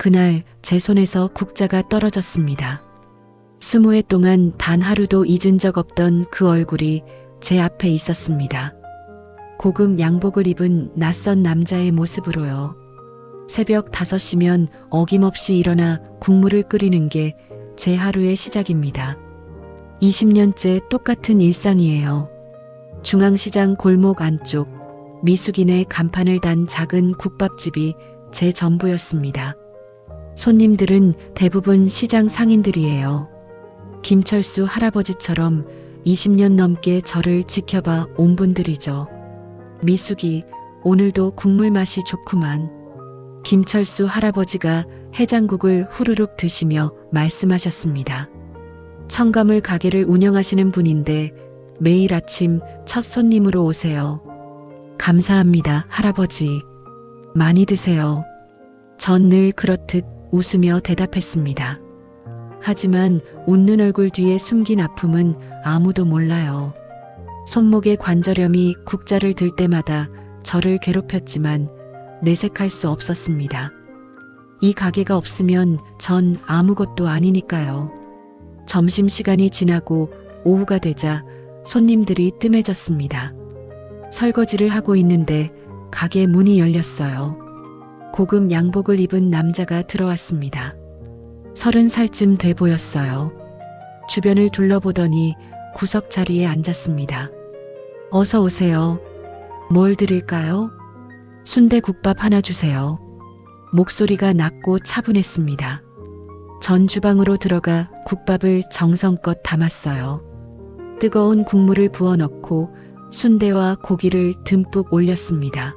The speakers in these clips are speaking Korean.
그날 제 손에서 국자가 떨어졌습니다. 20해 동안 단 하루도 잊은 적 없던 그 얼굴이 제 앞에 있었습니다. 고급 양복을 입은 낯선 남자의 모습으로요. 새벽 5시면 어김없이 일어나 국물을 끓이는 게 제 하루의 시작입니다. 20년째 똑같은 일상이에요. 중앙시장 골목 안쪽 미숙인의 간판을 단 작은 국밥집이 제 전부였습니다. 손님들은 대부분 시장 상인들이에요. 김철수 할아버지처럼 20년 넘게 저를 지켜봐 온 분들이죠. 미숙이, 오늘도 국물 맛이 좋구만. 김철수 할아버지가 해장국을 후루룩 드시며 말씀하셨습니다. 청가물 가게를 운영하시는 분인데 매일 아침 첫 손님으로 오세요. 감사합니다, 할아버지. 많이 드세요. 전 늘 그렇듯 웃으며 대답했습니다. 하지만 웃는 얼굴 뒤에 숨긴 아픔은 아무도 몰라요. 손목의 관절염이 국자를 들 때마다 저를 괴롭혔지만 내색할 수 없었습니다. 이 가게가 없으면 전 아무것도 아니니까요. 점심시간이 지나고 오후가 되자 손님들이 뜸해졌습니다. 설거지를 하고 있는데 가게 문이 열렸어요. 고급 양복을 입은 남자가 들어왔습니다. 30살쯤 돼 보였어요. 주변을 둘러보더니 구석 자리에 앉았습니다. 어서 오세요. 뭘 드릴까요? 순대국밥 하나 주세요. 목소리가 낮고 차분했습니다. 전 주방으로 들어가 국밥을 정성껏 담았어요. 뜨거운 국물을 부어 넣고 순대와 고기를 듬뿍 올렸습니다.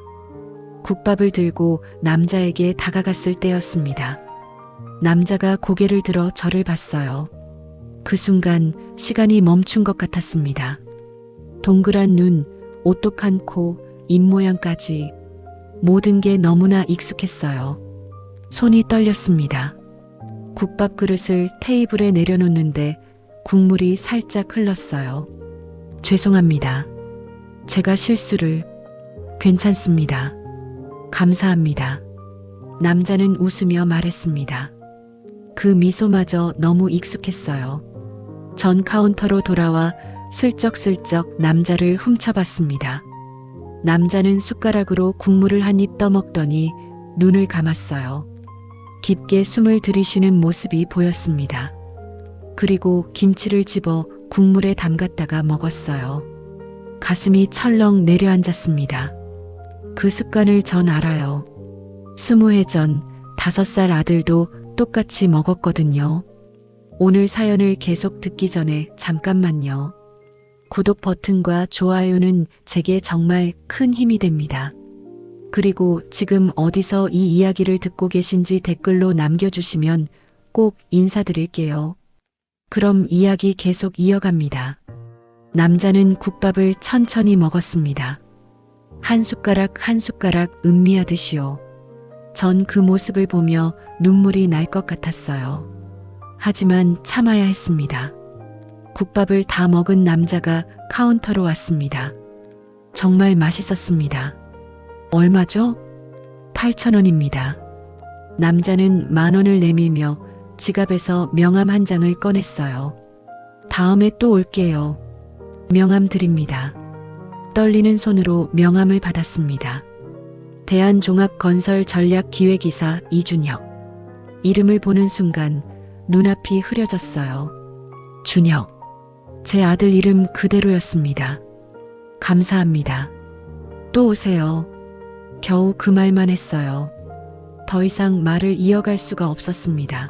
국밥을 들고 남자에게 다가갔을 때였습니다. 남자가 고개를 들어 저를 봤어요. 그 순간 시간이 멈춘 것 같았습니다. 동그란 눈, 오똑한 코, 입모양까지 모든 게 너무나 익숙했어요. 손이 떨렸습니다. 국밥 그릇을 테이블에 내려놓는데 국물이 살짝 흘렀어요. 죄송합니다. 제가 실수를... 괜찮습니다. 감사합니다. 남자는 웃으며 말했습니다. 그 미소마저 너무 익숙했어요. 전 카운터로 돌아와 슬쩍슬쩍 남자를 훔쳐봤습니다. 남자는 숟가락으로 국물을 한 입 떠먹더니 눈을 감았어요. 깊게 숨을 들이쉬는 모습이 보였습니다. 그리고 김치를 집어 국물에 담갔다가 먹었어요. 가슴이 철렁 내려앉았습니다. 그 습관을 전 알아요. 20해 전 5살 아들도 똑같이 먹었거든요. 오늘 사연을 계속 듣기 전에 잠깐만요. 구독 버튼과 좋아요는 제게 정말 큰 힘이 됩니다. 그리고 지금 어디서 이 이야기를 듣고 계신지 댓글로 남겨주시면 꼭 인사드릴게요. 그럼 이야기 계속 이어갑니다. 남자는 국밥을 천천히 먹었습니다. 한 숟가락 한 숟가락 음미하듯이요. 전 그 모습을 보며 눈물이 날 것 같았어요. 하지만 참아야 했습니다. 국밥을 다 먹은 남자가 카운터로 왔습니다. 정말 맛있었습니다. 얼마죠? 8,000원입니다. 남자는 10,000원을 내밀며 지갑에서 명함 한 장을 꺼냈어요. 다음에 또 올게요. 명함 드립니다. 떨리는 손으로 명함을 받았습니다. 대한종합건설전략기획이사 이준혁. 이름을 보는 순간 눈앞이 흐려졌어요. 준혁. 제 아들 이름 그대로였습니다. 감사합니다. 또 오세요. 겨우 그 말만 했어요. 더 이상 말을 이어갈 수가 없었습니다.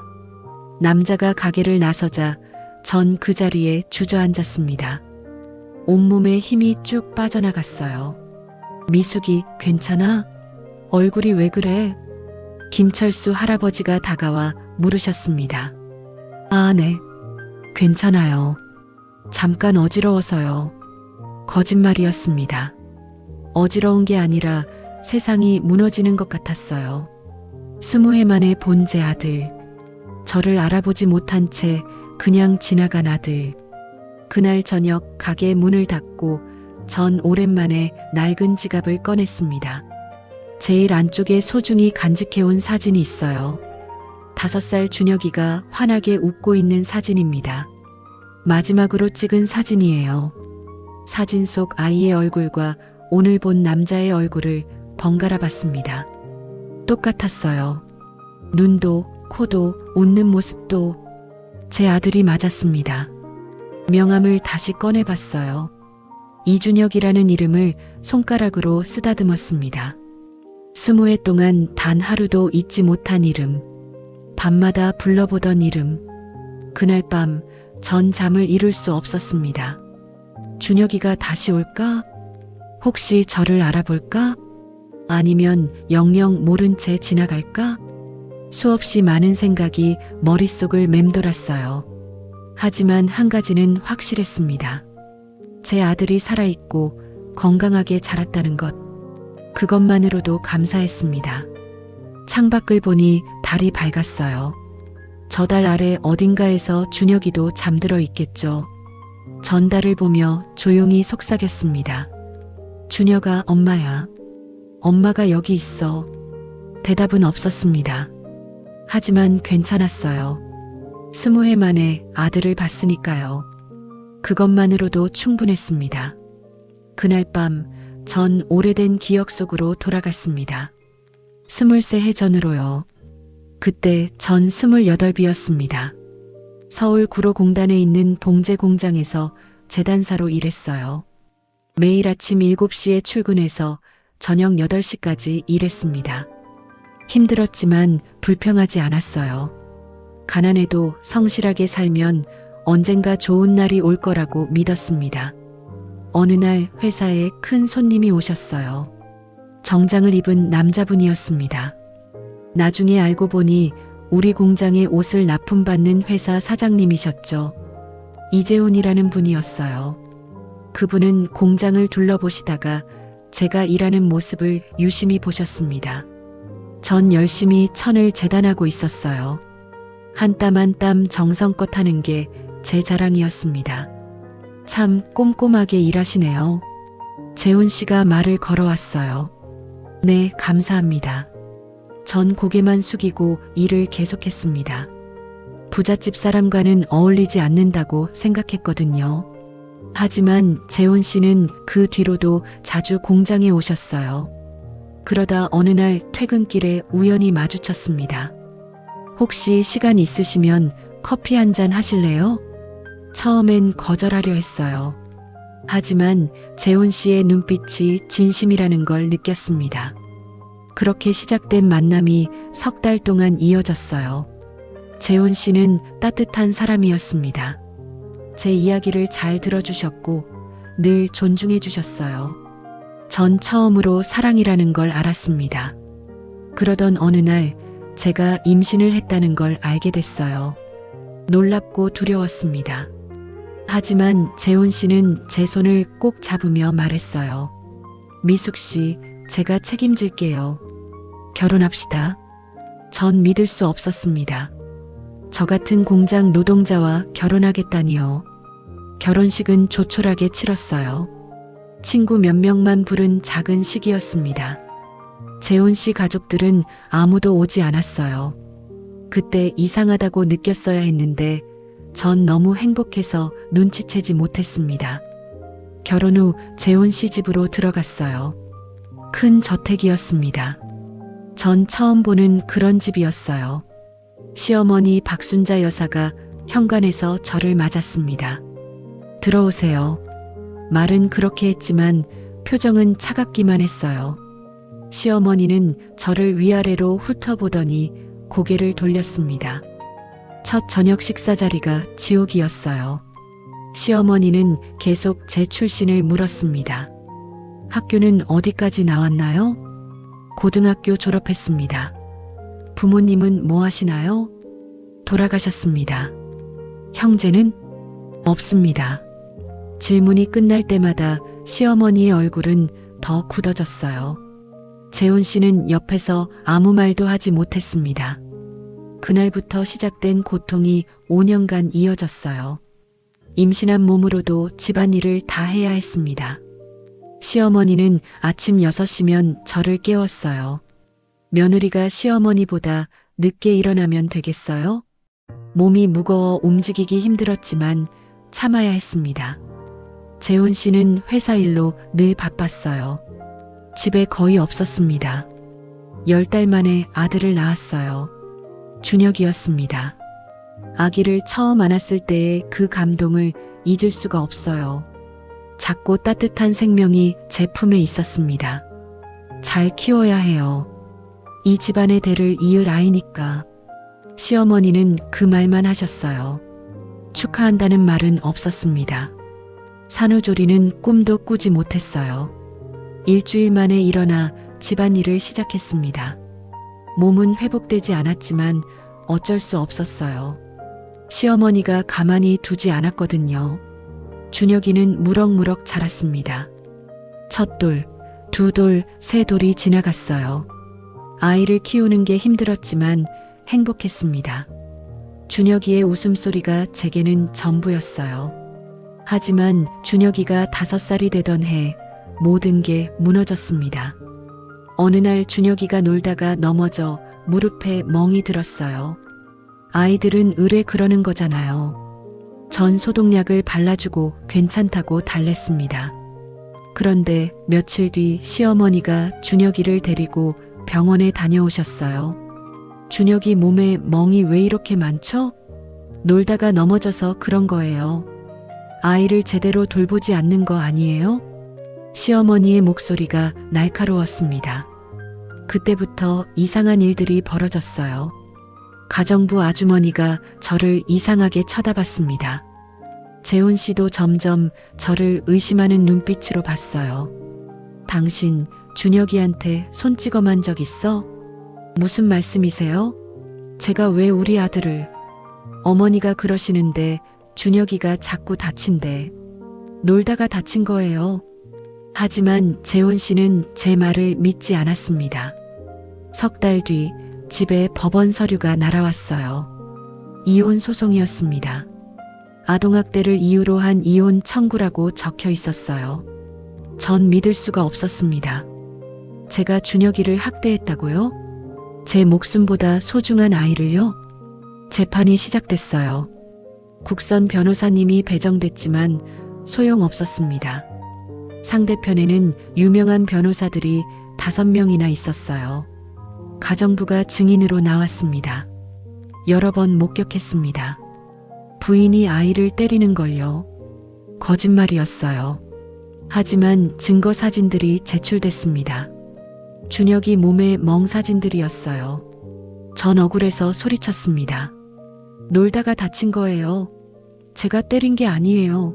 남자가 가게를 나서자 전 그 자리에 주저앉았습니다. 온몸에 힘이 쭉 빠져나갔어요. 미숙이, 괜찮아? 얼굴이 왜 그래? 김철수 할아버지가 다가와 물으셨습니다. 아, 네. 괜찮아요. 잠깐 어지러워서요. 거짓말이었습니다. 어지러운 게 아니라 세상이 무너지는 것 같았어요. 20해 만에 본 제 아들. 저를 알아보지 못한 채 그냥 지나간 아들. 그날 저녁 가게 문을 닫고 전 오랜만에 낡은 지갑을 꺼냈습니다. 제일 안쪽에 소중히 간직해온 사진이 있어요. 5살 준혁이가 환하게 웃고 있는 사진입니다. 마지막으로 찍은 사진이에요. 사진 속 아이의 얼굴과 오늘 본 남자의 얼굴을 번갈아 봤습니다. 똑같았어요. 눈도, 코도, 웃는 모습도 제 아들이 맞았습니다. 명함을 다시 꺼내봤어요. 이준혁이라는 이름을 손가락으로 쓰다듬었습니다. 20해 동안 단 하루도 잊지 못한 이름. 밤마다 불러보던 이름. 그날 밤 전 잠을 이룰 수 없었습니다. 준혁이가 다시 올까? 혹시 저를 알아볼까? 아니면 영영 모른 채 지나갈까? 수없이 많은 생각이 머릿속을 맴돌았어요. 하지만 한 가지는 확실했습니다. 제 아들이 살아있고 건강하게 자랐다는 것. 그것만으로도 감사했습니다. 창밖을 보니 달이 밝았어요. 저 달 아래 어딘가에서 준혁이도 잠들어 있겠죠. 전달을 보며 조용히 속삭였습니다. 준혁아, 엄마야. 엄마가 여기 있어. 대답은 없었습니다. 하지만 괜찮았어요. 20해 만에 아들을 봤으니까요. 그것만으로도 충분했습니다. 그날 밤 전 오래된 기억 속으로 돌아갔습니다. 23해 전으로요. 그때 전 28이었습니다. 서울 구로공단에 있는 봉제 공장에서 재단사로 일했어요. 매일 아침 7시에 출근해서 저녁 8시까지 일했습니다. 힘들었지만 불평하지 않았어요. 가난해도 성실하게 살면 언젠가 좋은 날이 올 거라고 믿었습니다. 어느 날 회사에 큰 손님이 오셨어요. 정장을 입은 남자분이었습니다. 나중에 알고 보니 우리 공장에 옷을 납품받는 회사 사장님이셨죠. 이재훈이라는 분이었어요. 그분은 공장을 둘러보시다가 제가 일하는 모습을 유심히 보셨습니다. 전 열심히 천을 재단하고 있었어요. 한 땀 한 땀 정성껏 하는 게 제 자랑이었습니다. 참 꼼꼼하게 일하시네요. 재훈 씨가 말을 걸어왔어요. 네, 감사합니다. 전 고개만 숙이고 일을 계속했습니다. 부잣집 사람과는 어울리지 않는다고 생각했거든요. 하지만 재훈 씨는 그 뒤로도 자주 공장에 오셨어요. 그러다 어느 날 퇴근길에 우연히 마주쳤습니다. 혹시 시간 있으시면 커피 한 잔 하실래요? 처음엔 거절하려 했어요. 하지만 재훈 씨의 눈빛이 진심이라는 걸 느꼈습니다. 그렇게 시작된 만남이 석 달 동안 이어졌어요. 재훈 씨는 따뜻한 사람이었습니다. 제 이야기를 잘 들어주셨고 늘 존중해 주셨어요. 전 처음으로 사랑이라는 걸 알았습니다. 그러던 어느 날 제가 임신을 했다는 걸 알게 됐어요. 놀랍고 두려웠습니다. 하지만 재훈 씨는 제 손을 꼭 잡으며 말했어요. 미숙 씨, 제가 책임질게요. 결혼합시다. 전 믿을 수 없었습니다. 저 같은 공장 노동자와 결혼하겠다니요. 결혼식은 조촐하게 치렀어요. 친구 몇 명만 부른 작은 식이었습니다. 재훈 씨 가족들은 아무도 오지 않았어요. 그때 이상하다고 느꼈어야 했는데 전 너무 행복해서 눈치채지 못했습니다. 결혼 후 재훈 씨 집으로 들어갔어요. 큰 저택이었습니다. 전 처음 보는 그런 집이었어요. 시어머니 박순자 여사가 현관에서 저를 맞았습니다. 들어오세요. 말은 그렇게 했지만 표정은 차갑기만 했어요. 시어머니는 저를 위아래로 훑어보더니 고개를 돌렸습니다. 첫 저녁 식사 자리가 지옥이었어요. 시어머니는 계속 제 출신을 물었습니다. 학교는 어디까지 나왔나요? 고등학교 졸업했습니다. 부모님은 뭐 하시나요? 돌아가셨습니다. 형제는? 없습니다. 질문이 끝날 때마다 시어머니의 얼굴은 더 굳어졌어요. 재훈 씨는 옆에서 아무 말도 하지 못했습니다. 그날부터 시작된 고통이 5년간 이어졌어요. 임신한 몸으로도 집안일을 다 해야 했습니다. 시어머니는 아침 6시면 저를 깨웠어요. 며느리가 시어머니보다 늦게 일어나면 되겠어요? 몸이 무거워 움직이기 힘들었지만 참아야 했습니다. 재훈 씨는 회사 일로 늘 바빴어요. 집에 거의 없었습니다. 10달 만에 아들을 낳았어요. 준혁이었습니다. 아기를 처음 안았을 때의 그 감동을 잊을 수가 없어요. 작고 따뜻한 생명이 제 품에 있었습니다. 잘 키워야 해요. 이 집안의 대를 이을 아이니까. 시어머니는 그 말만 하셨어요. 축하한다는 말은 없었습니다. 산후조리는 꿈도 꾸지 못했어요. 일주일 만에 일어나 집안일을 시작했습니다. 몸은 회복되지 않았지만 어쩔 수 없었어요. 시어머니가 가만히 두지 않았거든요. 준혁이는 무럭무럭 자랐습니다. 첫 돌, 두 돌, 세 돌이 지나갔어요. 아이를 키우는 게 힘들었지만 행복했습니다. 준혁이의 웃음소리가 제게는 전부였어요. 하지만 준혁이가 5살이 되던 해 모든 게 무너졌습니다. 어느 날 준혁이가 놀다가 넘어져 무릎에 멍이 들었어요. 아이들은 의뢰 그러는 거잖아요. 전 소독약을 발라주고 괜찮다고 달랬습니다. 그런데 며칠 뒤 시어머니가 준혁이를 데리고 병원에 다녀오셨어요. 준혁이 몸에 멍이 왜 이렇게 많죠? 놀다가 넘어져서 그런 거예요. 아이를 제대로 돌보지 않는 거 아니에요? 시어머니의 목소리가 날카로웠습니다. 그때부터 이상한 일들이 벌어졌어요. 가정부 아주머니가 저를 이상하게 쳐다봤습니다. 재훈 씨도 점점 저를 의심하는 눈빛으로 봤어요. 당신 준혁이한테 손 찍어만 적 있어? 무슨 말씀이세요? 제가 왜 우리 아들을... 어머니가 그러시는데 준혁이가 자꾸 다친대. 놀다가 다친 거예요. 하지만 재훈 씨는 제 말을 믿지 않았습니다. 석 달 뒤 집에 법원 서류가 날아왔어요. 이혼 소송이었습니다. 아동학대를 이유로 한 이혼 청구라고 적혀 있었어요. 전 믿을 수가 없었습니다. 제가 준혁이를 학대했다고요? 제 목숨보다 소중한 아이를요? 재판이 시작됐어요. 국선 변호사님이 배정됐지만 소용없었습니다. 상대편에는 유명한 변호사들이 5명이나 있었어요. 가정부가 증인으로 나왔습니다. 여러 번 목격했습니다. 부인이 아이를 때리는 걸요. 거짓말이었어요. 하지만 증거 사진들이 제출됐습니다. 준혁이 몸에 멍 사진들이었어요. 전 억울해서 소리쳤습니다. 놀다가 다친 거예요. 제가 때린 게 아니에요.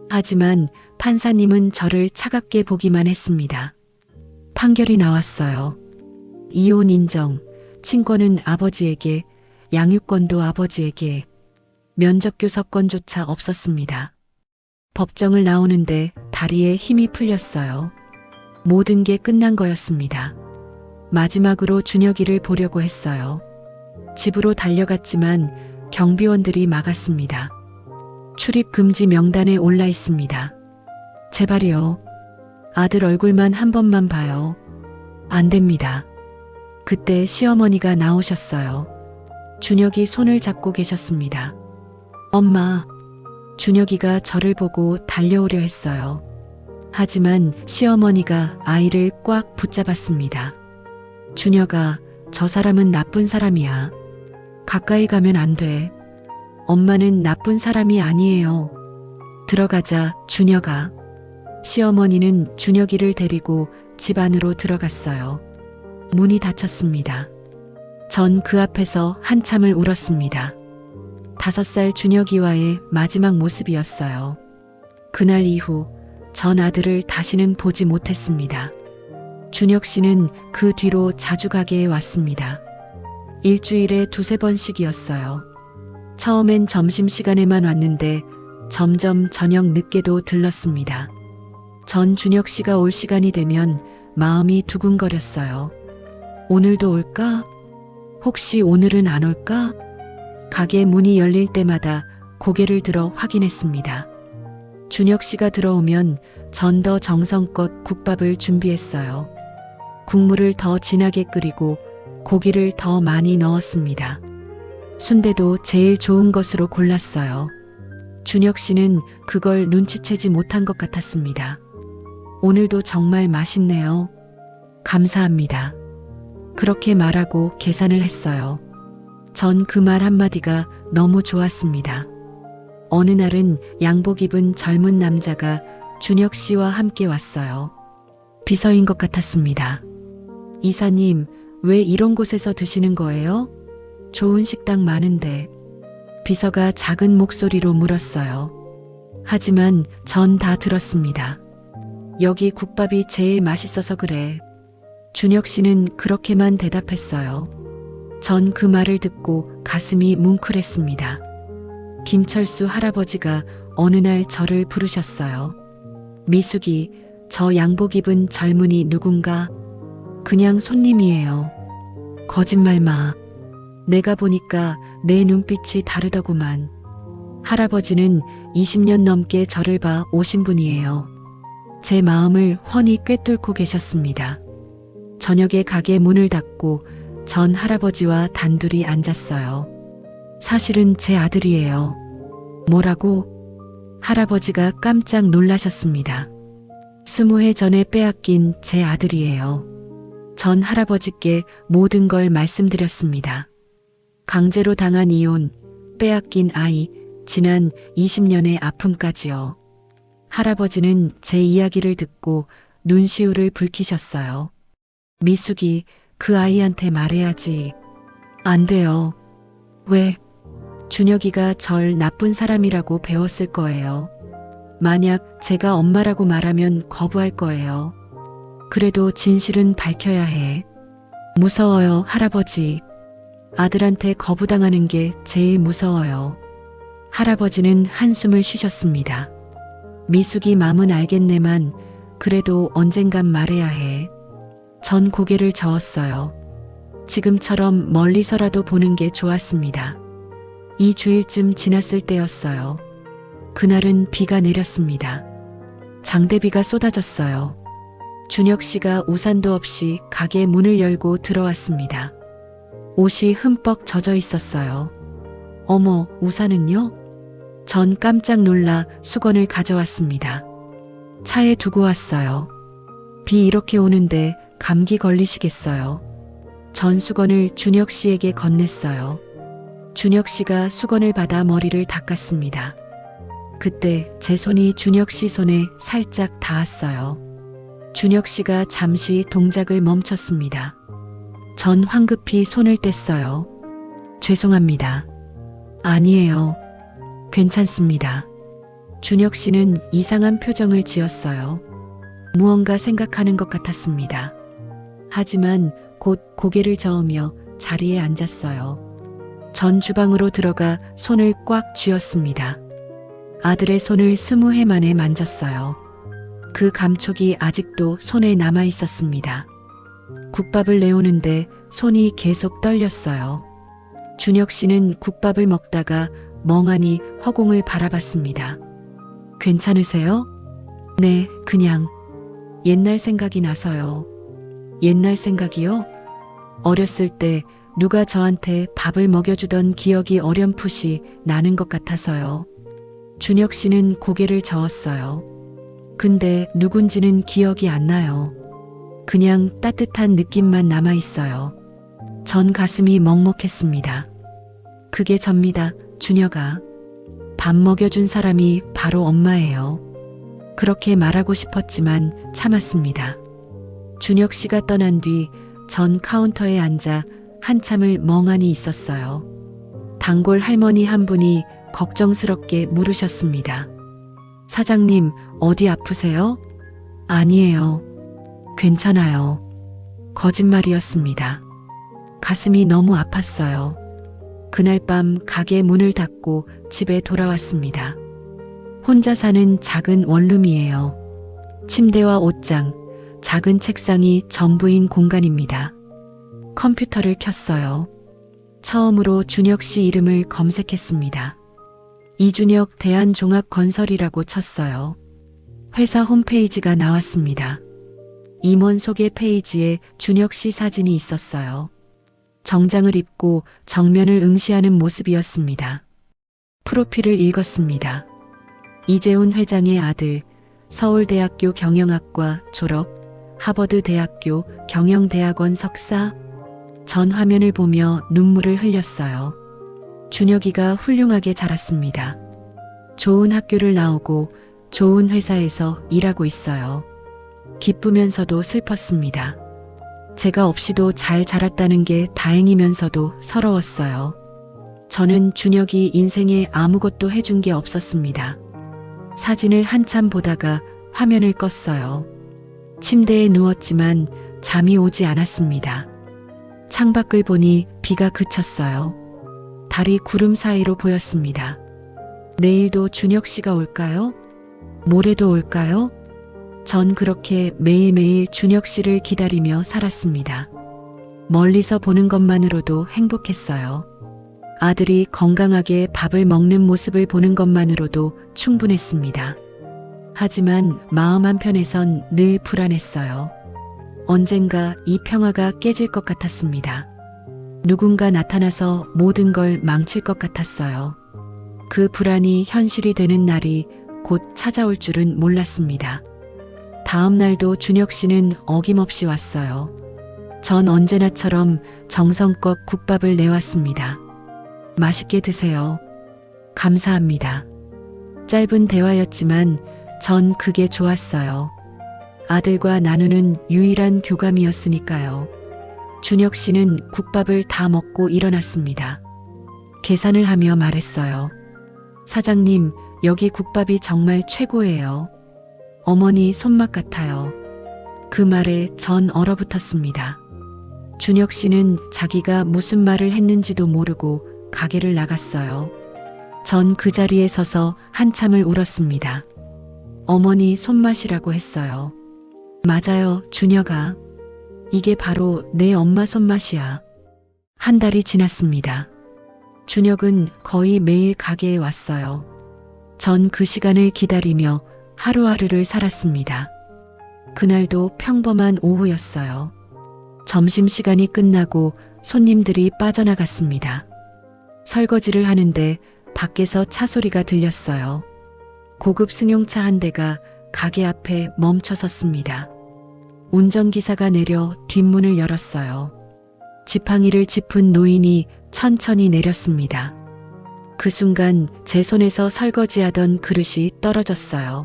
하지만 판사님은 저를 차갑게 보기만 했습니다. 판결이 나왔어요. 이혼 인정, 친권은 아버지에게, 양육권도 아버지에게, 면접교섭권조차 없었습니다. 법정을 나오는데 다리에 힘이 풀렸어요. 모든 게 끝난 거였습니다. 마지막으로 준혁이를 보려고 했어요. 집으로 달려갔지만 경비원들이 막았습니다. 출입 금지 명단에 올라 있습니다. 제발요. 아들 얼굴만 한 번만 봐요. 안 됩니다. 그때 시어머니가 나오셨어요. 준혁이 손을 잡고 계셨습니다. 엄마. 준혁이가 저를 보고 달려오려 했어요. 하지만 시어머니가 아이를 꽉 붙잡았습니다. 준혁아, 저 사람은 나쁜 사람이야. 가까이 가면 안 돼. 엄마는 나쁜 사람이 아니에요. 들어가자, 준혁아. 시어머니는 준혁이를 데리고 집 안으로 들어갔어요. 문이 닫혔습니다. 전 그 앞에서 한참을 울었습니다. 5살 준혁이와의 마지막 모습이었어요. 그날 이후 전 아들을 다시는 보지 못했습니다. 준혁 씨는 그 뒤로 자주 가게에 왔습니다. 일주일에 2~3번씩이었어요. 처음엔 점심시간에만 왔는데 점점 저녁 늦게도 들렀습니다. 전 준혁 씨가 올 시간이 되면 마음이 두근거렸어요. 오늘도 올까? 혹시 오늘은 안 올까? 가게 문이 열릴 때마다 고개를 들어 확인했습니다. 준혁 씨가 들어오면 전 더 정성껏 국밥을 준비했어요. 국물을 더 진하게 끓이고 고기를 더 많이 넣었습니다. 순대도 제일 좋은 것으로 골랐어요. 준혁 씨는 그걸 눈치채지 못한 것 같았습니다. 오늘도 정말 맛있네요. 감사합니다. 그렇게 말하고 계산을 했어요. 전 그 말 한마디가 너무 좋았습니다. 어느 날은 양복 입은 젊은 남자가 준혁 씨와 함께 왔어요. 비서인 것 같았습니다. 이사님, 왜 이런 곳에서 드시는 거예요? 좋은 식당 많은데. 비서가 작은 목소리로 물었어요. 하지만 전 다 들었습니다. 여기 국밥이 제일 맛있어서 그래. 준혁 씨는 그렇게만 대답했어요. 전 그 말을 듣고 가슴이 뭉클했습니다. 김철수 할아버지가 어느 날 저를 부르셨어요. 미숙이, 저 양복 입은 젊은이 누군가? 그냥 손님이에요. 거짓말 마. 내가 보니까 내 눈빛이 다르더구만. 할아버지는 20년 넘게 저를 봐 오신 분이에요. 제 마음을 훤히 꿰뚫고 계셨습니다. 저녁에 가게 문을 닫고 전 할아버지와 단둘이 앉았어요. 사실은 제 아들이에요. 뭐라고? 할아버지가 깜짝 놀라셨습니다. 20해 전에 빼앗긴 제 아들이에요. 전 할아버지께 모든 걸 말씀드렸습니다. 강제로 당한 이혼, 빼앗긴 아이, 지난 20년의 아픔까지요. 할아버지는 제 이야기를 듣고 눈시울을 붉히셨어요. 미숙이, 그 아이한테 말해야지. 안 돼요. 왜? 준혁이가 절 나쁜 사람이라고 배웠을 거예요. 만약 제가 엄마라고 말하면 거부할 거예요. 그래도 진실은 밝혀야 해. 무서워요, 할아버지. 아들한테 거부당하는 게 제일 무서워요. 할아버지는 한숨을 쉬셨습니다. 미숙이 맘은 알겠네만 그래도 언젠간 말해야 해. 전 고개를 저었어요. 지금처럼 멀리서라도 보는 게 좋았습니다. 2주일쯤 지났을 때였어요. 그날은 비가 내렸습니다. 장대비가 쏟아졌어요. 준혁 씨가 우산도 없이 가게 문을 열고 들어왔습니다. 옷이 흠뻑 젖어 있었어요. 어머, 우산은요? 전 깜짝 놀라 수건을 가져왔습니다. 차에 두고 왔어요. 비 이렇게 오는데 감기 걸리시겠어요. 전 수건을 준혁 씨에게 건넸어요. 준혁 씨가 수건을 받아 머리를 닦았습니다. 그때 제 손이 준혁 씨 손에 살짝 닿았어요. 준혁 씨가 잠시 동작을 멈췄습니다. 전 황급히 손을 뗐어요. 죄송합니다. 아니에요. 괜찮습니다. 준혁 씨는 이상한 표정을 지었어요. 무언가 생각하는 것 같았습니다. 하지만 곧 고개를 저으며 자리에 앉았어요. 전 주방으로 들어가 손을 꽉 쥐었습니다. 아들의 손을 20해 만에 만졌어요. 그 감촉이 아직도 손에 남아 있었습니다. 국밥을 내오는데 손이 계속 떨렸어요. 준혁 씨는 국밥을 먹다가 멍하니 허공을 바라봤습니다. 괜찮으세요? 네, 그냥. 옛날 생각이 나서요. 옛날 생각이요? 어렸을 때 누가 저한테 밥을 먹여주던 기억이 어렴풋이 나는 것 같아서요. 준혁 씨는 고개를 저었어요. 근데 누군지는 기억이 안 나요. 그냥 따뜻한 느낌만 남아 있어요. 전 가슴이 먹먹했습니다. 그게 접니다, 준혁아. 밥 먹여준 사람이 바로 엄마예요. 그렇게 말하고 싶었지만 참았습니다. 준혁 씨가 떠난 뒤 전 카운터에 앉아 한참을 멍하니 있었어요. 단골 할머니 한 분이 걱정스럽게 물으셨습니다. 사장님, 어디 아프세요? 아니에요. 괜찮아요. 거짓말이었습니다. 가슴이 너무 아팠어요. 그날 밤 가게 문을 닫고 집에 돌아왔습니다. 혼자 사는 작은 원룸이에요. 침대와 옷장, 작은 책상이 전부인 공간입니다. 컴퓨터를 켰어요. 처음으로 준혁 씨 이름을 검색했습니다. 이준혁 대한종합건설이라고 쳤어요. 회사 홈페이지가 나왔습니다. 임원 소개 페이지에 준혁 씨 사진이 있었어요. 정장을 입고 정면을 응시하는 모습이었습니다. 프로필을 읽었습니다. 이재훈 회장의 아들, 서울대학교 경영학과 졸업, 하버드대학교 경영대학원 석사. 전 화면을 보며 눈물을 흘렸어요. 준혁이가 훌륭하게 자랐습니다. 좋은 학교를 나오고 좋은 회사에서 일하고 있어요. 기쁘면서도 슬펐습니다. 제가 없이도 잘 자랐다는 게 다행이면서도 서러웠어요. 저는 준혁이 인생에 아무것도 해준 게 없었습니다. 사진을 한참 보다가 화면을 껐어요. 침대에 누웠지만 잠이 오지 않았습니다. 창밖을 보니 비가 그쳤어요. 달이 구름 사이로 보였습니다. 내일도 준혁 씨가 올까요? 모레도 올까요? 전 그렇게 매일매일 준혁 씨를 기다리며 살았습니다. 멀리서 보는 것만으로도 행복했어요. 아들이 건강하게 밥을 먹는 모습을 보는 것만으로도 충분했습니다. 하지만 마음 한편에선 늘 불안했어요. 언젠가 이 평화가 깨질 것 같았습니다. 누군가 나타나서 모든 걸 망칠 것 같았어요. 그 불안이 현실이 되는 날이 곧 찾아올 줄은 몰랐습니다. 다음 날도 준혁 씨는 어김없이 왔어요. 전 언제나처럼 정성껏 국밥을 내왔습니다. 맛있게 드세요. 감사합니다. 짧은 대화였지만 전 그게 좋았어요. 아들과 나누는 유일한 교감이었으니까요. 준혁 씨는 국밥을 다 먹고 일어났습니다. 계산을 하며 말했어요. 사장님, 여기 국밥이 정말 최고예요. 어머니 손맛 같아요. 그 말에 전 얼어붙었습니다. 준혁 씨는 자기가 무슨 말을 했는지도 모르고 가게를 나갔어요. 전 그 자리에 서서 한참을 울었습니다. 어머니 손맛이라고 했어요. 맞아요, 준혁아. 이게 바로 내 엄마 손맛이야. 한 달이 지났습니다. 준혁은 거의 매일 가게에 왔어요. 전 그 시간을 기다리며 하루하루를 살았습니다. 그날도 평범한 오후였어요. 점심시간이 끝나고 손님들이 빠져나갔습니다. 설거지를 하는데 밖에서 차 소리가 들렸어요. 고급 승용차 한 대가 가게 앞에 멈춰 섰습니다. 운전기사가 내려 뒷문을 열었어요. 지팡이를 짚은 노인이 천천히 내렸습니다. 그 순간 제 손에서 설거지하던 그릇이 떨어졌어요.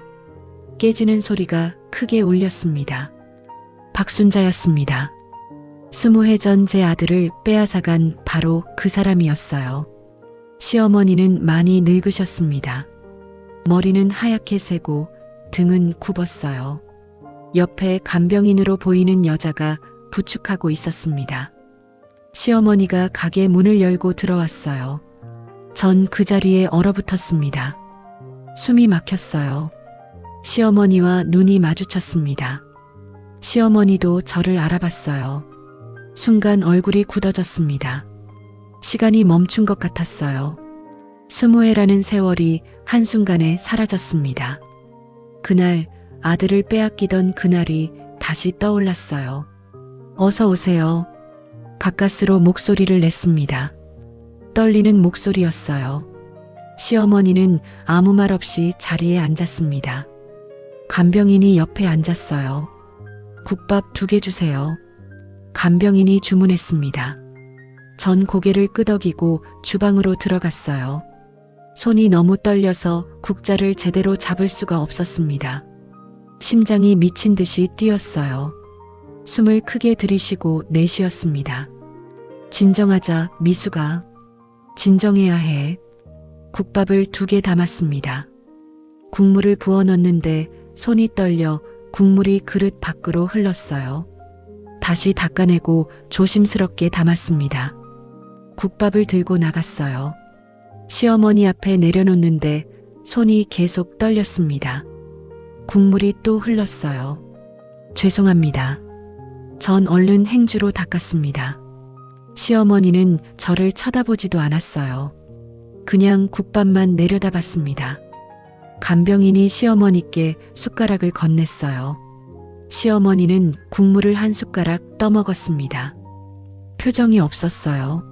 깨지는 소리가 크게 울렸습니다. 박순자였습니다. 20해 전 제 아들을 빼앗아간 바로 그 사람이었어요. 시어머니는 많이 늙으셨습니다. 머리는 하얗게 새고 등은 굽었어요. 옆에 간병인으로 보이는 여자가 부축하고 있었습니다. 시어머니가 가게 문을 열고 들어왔어요. 전 그 자리에 얼어붙었습니다. 숨이 막혔어요. 시어머니와 눈이 마주쳤습니다. 시어머니도 저를 알아봤어요. 순간 얼굴이 굳어졌습니다. 시간이 멈춘 것 같았어요. 20해라는 세월이 한순간에 사라졌습니다. 그날 아들을 빼앗기던 그날이 다시 떠올랐어요. 어서 오세요. 가까스로 목소리를 냈습니다. 떨리는 목소리였어요. 시어머니는 아무 말 없이 자리에 앉았습니다. 간병인이 옆에 앉았어요. 국밥 2개 주세요. 간병인이 주문했습니다. 전 고개를 끄덕이고 주방으로 들어갔어요. 손이 너무 떨려서 국자를 제대로 잡을 수가 없었습니다. 심장이 미친 듯이 뛰었어요. 숨을 크게 들이쉬고 내쉬었습니다. 진정하자, 미숙아. 진정해야 해. 국밥을 2개 담았습니다. 국물을 부어 넣는데 손이 떨려 국물이 그릇 밖으로 흘렀어요. 다시 닦아내고 조심스럽게 담았습니다. 국밥을 들고 나갔어요. 시어머니 앞에 내려놓는데 손이 계속 떨렸습니다. 국물이 또 흘렀어요. 죄송합니다. 전 얼른 행주로 닦았습니다. 시어머니는 저를 쳐다보지도 않았어요. 그냥 국밥만 내려다봤습니다. 간병인이 시어머니께 숟가락을 건넸어요. 시어머니는 국물을 한 숟가락 떠먹었습니다. 표정이 없었어요.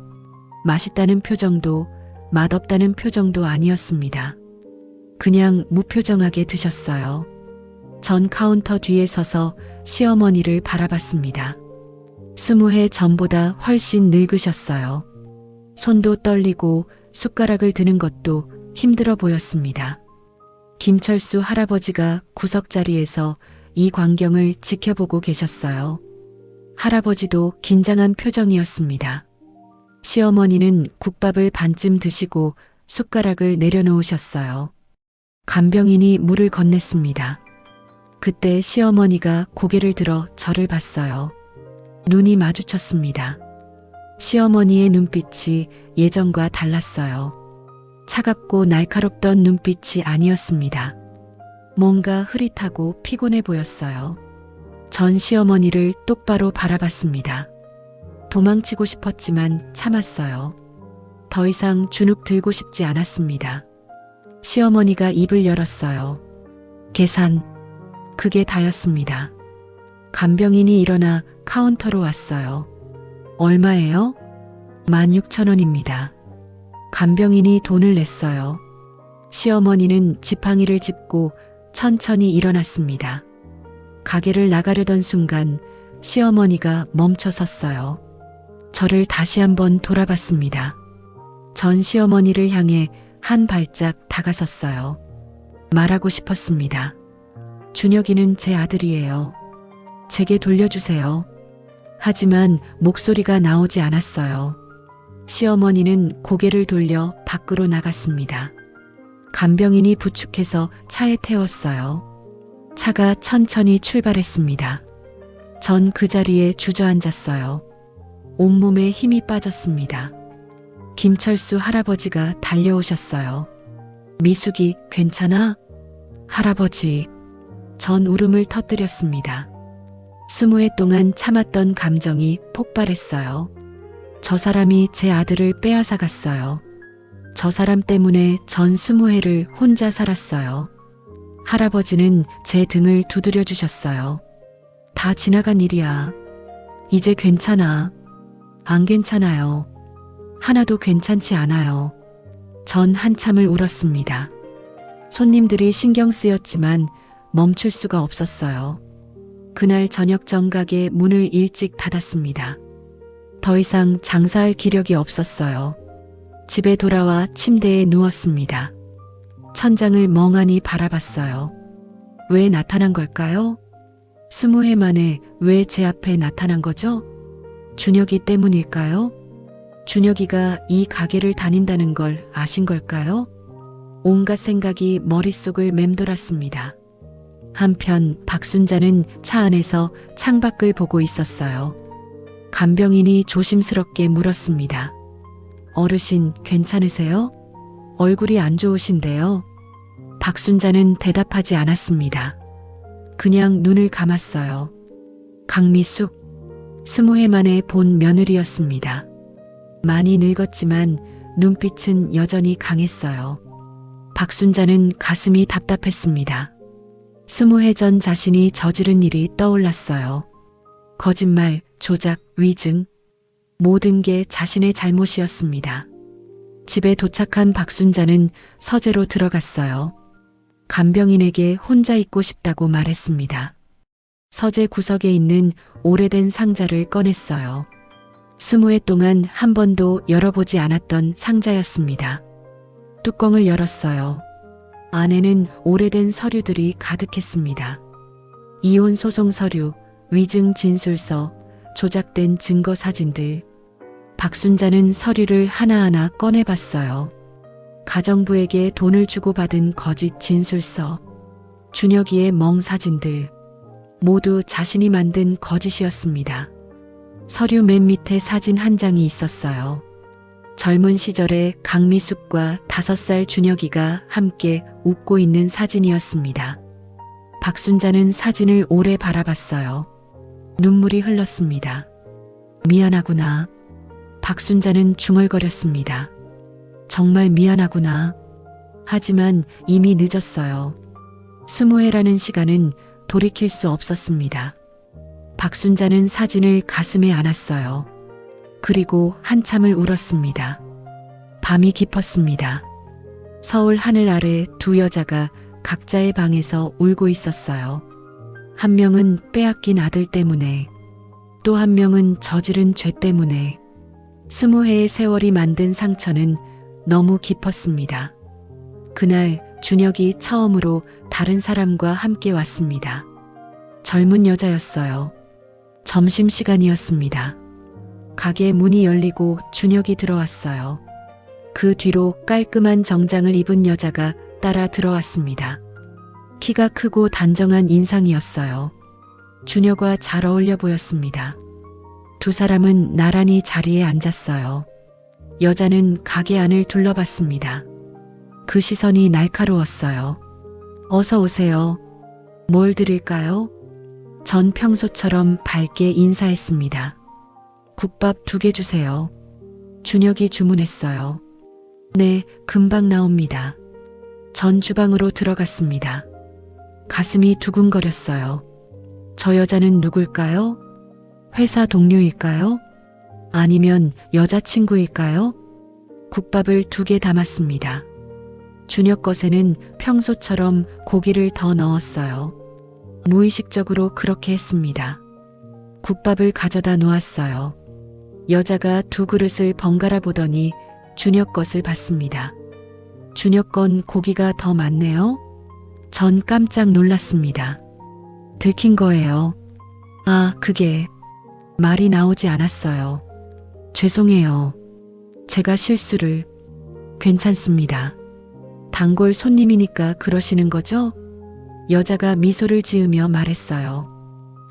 맛있다는 표정도 맛없다는 표정도 아니었습니다. 그냥 무표정하게 드셨어요. 전 카운터 뒤에 서서 시어머니를 바라봤습니다. 20해 전보다 훨씬 늙으셨어요. 손도 떨리고 숟가락을 드는 것도 힘들어 보였습니다. 김철수 할아버지가 구석자리에서 이 광경을 지켜보고 계셨어요. 할아버지도 긴장한 표정이었습니다. 시어머니는 국밥을 반쯤 드시고 숟가락을 내려놓으셨어요. 간병인이 물을 건넸습니다. 그때 시어머니가 고개를 들어 저를 봤어요. 눈이 마주쳤습니다. 시어머니의 눈빛이 예전과 달랐어요. 차갑고 날카롭던 눈빛이 아니었습니다. 뭔가 흐릿하고 피곤해 보였어요. 전 시어머니를 똑바로 바라봤습니다. 도망치고 싶었지만 참았어요. 더 이상 주눅 들고 싶지 않았습니다. 시어머니가 입을 열었어요. 계산. 그게 다였습니다. 간병인이 일어나 카운터로 왔어요. 얼마예요? 16,000원입니다. 간병인이 돈을 냈어요. 시어머니는 지팡이를 짚고 천천히 일어났습니다. 가게를 나가려던 순간 시어머니가 멈춰 섰어요. 저를 다시 한번 돌아봤습니다. 전 시어머니를 향해 한 발짝 다가섰어요. 말하고 싶었습니다. 준혁이는 제 아들이에요. 제게 돌려주세요. 하지만 목소리가 나오지 않았어요. 시어머니는 고개를 돌려 밖으로 나갔습니다. 간병인이 부축해서 차에 태웠어요. 차가 천천히 출발했습니다. 전 그 자리에 주저앉았어요. 온몸에 힘이 빠졌습니다. 김철수 할아버지가 달려오셨어요. 미숙이 괜찮아? 할아버지. 전 울음을 터뜨렸습니다. 20해 동안 참았던 감정이 폭발했어요. 저 사람이 제 아들을 빼앗아 갔어요. 저 사람 때문에 전 20해를 혼자 살았어요. 할아버지는 제 등을 두드려 주셨어요. 다 지나간 일이야. 이제 괜찮아. 안 괜찮아요. 하나도 괜찮지 않아요. 전 한참을 울었습니다. 손님들이 신경 쓰였지만 멈출 수가 없었어요. 그날 저녁 정각에 문을 일찍 닫았습니다. 더 이상 장사할 기력이 없었어요. 집에 돌아와 침대에 누웠습니다. 천장을 멍하니 바라봤어요. 왜 나타난 걸까요? 20해 만에 왜 제 앞에 나타난 거죠? 준혁이 때문일까요? 준혁이가 이 가게를 다닌다는 걸 아신 걸까요? 온갖 생각이 머릿속을 맴돌았습니다. 한편 박순자는 차 안에서 창밖을 보고 있었어요. 간병인이 조심스럽게 물었습니다. 어르신 괜찮으세요? 얼굴이 안 좋으신데요. 박순자는 대답하지 않았습니다. 그냥 눈을 감았어요. 강미숙, 20해 만에 본 며느리였습니다. 많이 늙었지만 눈빛은 여전히 강했어요. 박순자는 가슴이 답답했습니다. 20해 전 자신이 저지른 일이 떠올랐어요. 거짓말, 조작, 위증, 모든 게 자신의 잘못이었습니다. 집에 도착한 박순자는 서재로 들어갔어요. 간병인에게 혼자 있고 싶다고 말했습니다. 서재 구석에 있는 오래된 상자를 꺼냈어요. 20해 동안 한 번도 열어보지 않았던 상자였습니다. 뚜껑을 열었어요. 안에는 오래된 서류들이 가득했습니다. 이혼 소송 서류, 위증 진술서, 조작된 증거 사진들. 박순자는 서류를 하나하나 꺼내봤어요. 가정부에게 돈을 주고 받은 거짓 진술서, 준혁이의 멍 사진들, 모두 자신이 만든 거짓이었습니다. 서류 맨 밑에 사진 한 장이 있었어요. 젊은 시절에 강미숙과 5살 준혁이가 함께 웃고 있는 사진이었습니다. 박순자는 사진을 오래 바라봤어요. 눈물이 흘렀습니다. 미안하구나. 박순자는 중얼거렸습니다. 정말 미안하구나. 하지만 이미 늦었어요. 20해라는 시간은 돌이킬 수 없었습니다. 박순자는 사진을 가슴에 안았어요. 그리고 한참을 울었습니다. 밤이 깊었습니다. 서울 하늘 아래 두 여자가 각자의 방에서 울고 있었어요. 한 명은 빼앗긴 아들 때문에, 또 한 명은 저지른 죄 때문에. 20해의 세월이 만든 상처는 너무 깊었습니다. 그날 준혁이 처음으로 다른 사람과 함께 왔습니다. 젊은 여자였어요. 점심시간이었습니다. 가게 문이 열리고 준혁이 들어왔어요. 그 뒤로 깔끔한 정장을 입은 여자가 따라 들어왔습니다. 키가 크고 단정한 인상이었어요. 준혁과 잘 어울려 보였습니다. 두 사람은 나란히 자리에 앉았어요. 여자는 가게 안을 둘러봤습니다. 그 시선이 날카로웠어요. 어서 오세요. 뭘 드릴까요? 전 평소처럼 밝게 인사했습니다. 국밥 2개 주세요. 준혁이 주문했어요. 네, 금방 나옵니다. 전 주방으로 들어갔습니다. 가슴이 두근거렸어요. 저 여자는 누굴까요? 회사 동료일까요? 아니면 여자친구일까요? 국밥을 2개 담았습니다. 준혁 것에는 평소처럼 고기를 더 넣었어요. 무의식적으로 그렇게 했습니다. 국밥을 가져다 놓았어요. 여자가 2 그릇을 번갈아 보더니 준혁 것을 봤습니다. 준혁 건 고기가 더 많네요. 전 깜짝 놀랐습니다. 들킨 거예요. 아, 그게 말이 나오지 않았어요. 죄송해요. 제가 실수를. 괜찮습니다. 단골 손님이니까 그러시는 거죠? 여자가 미소를 지으며 말했어요.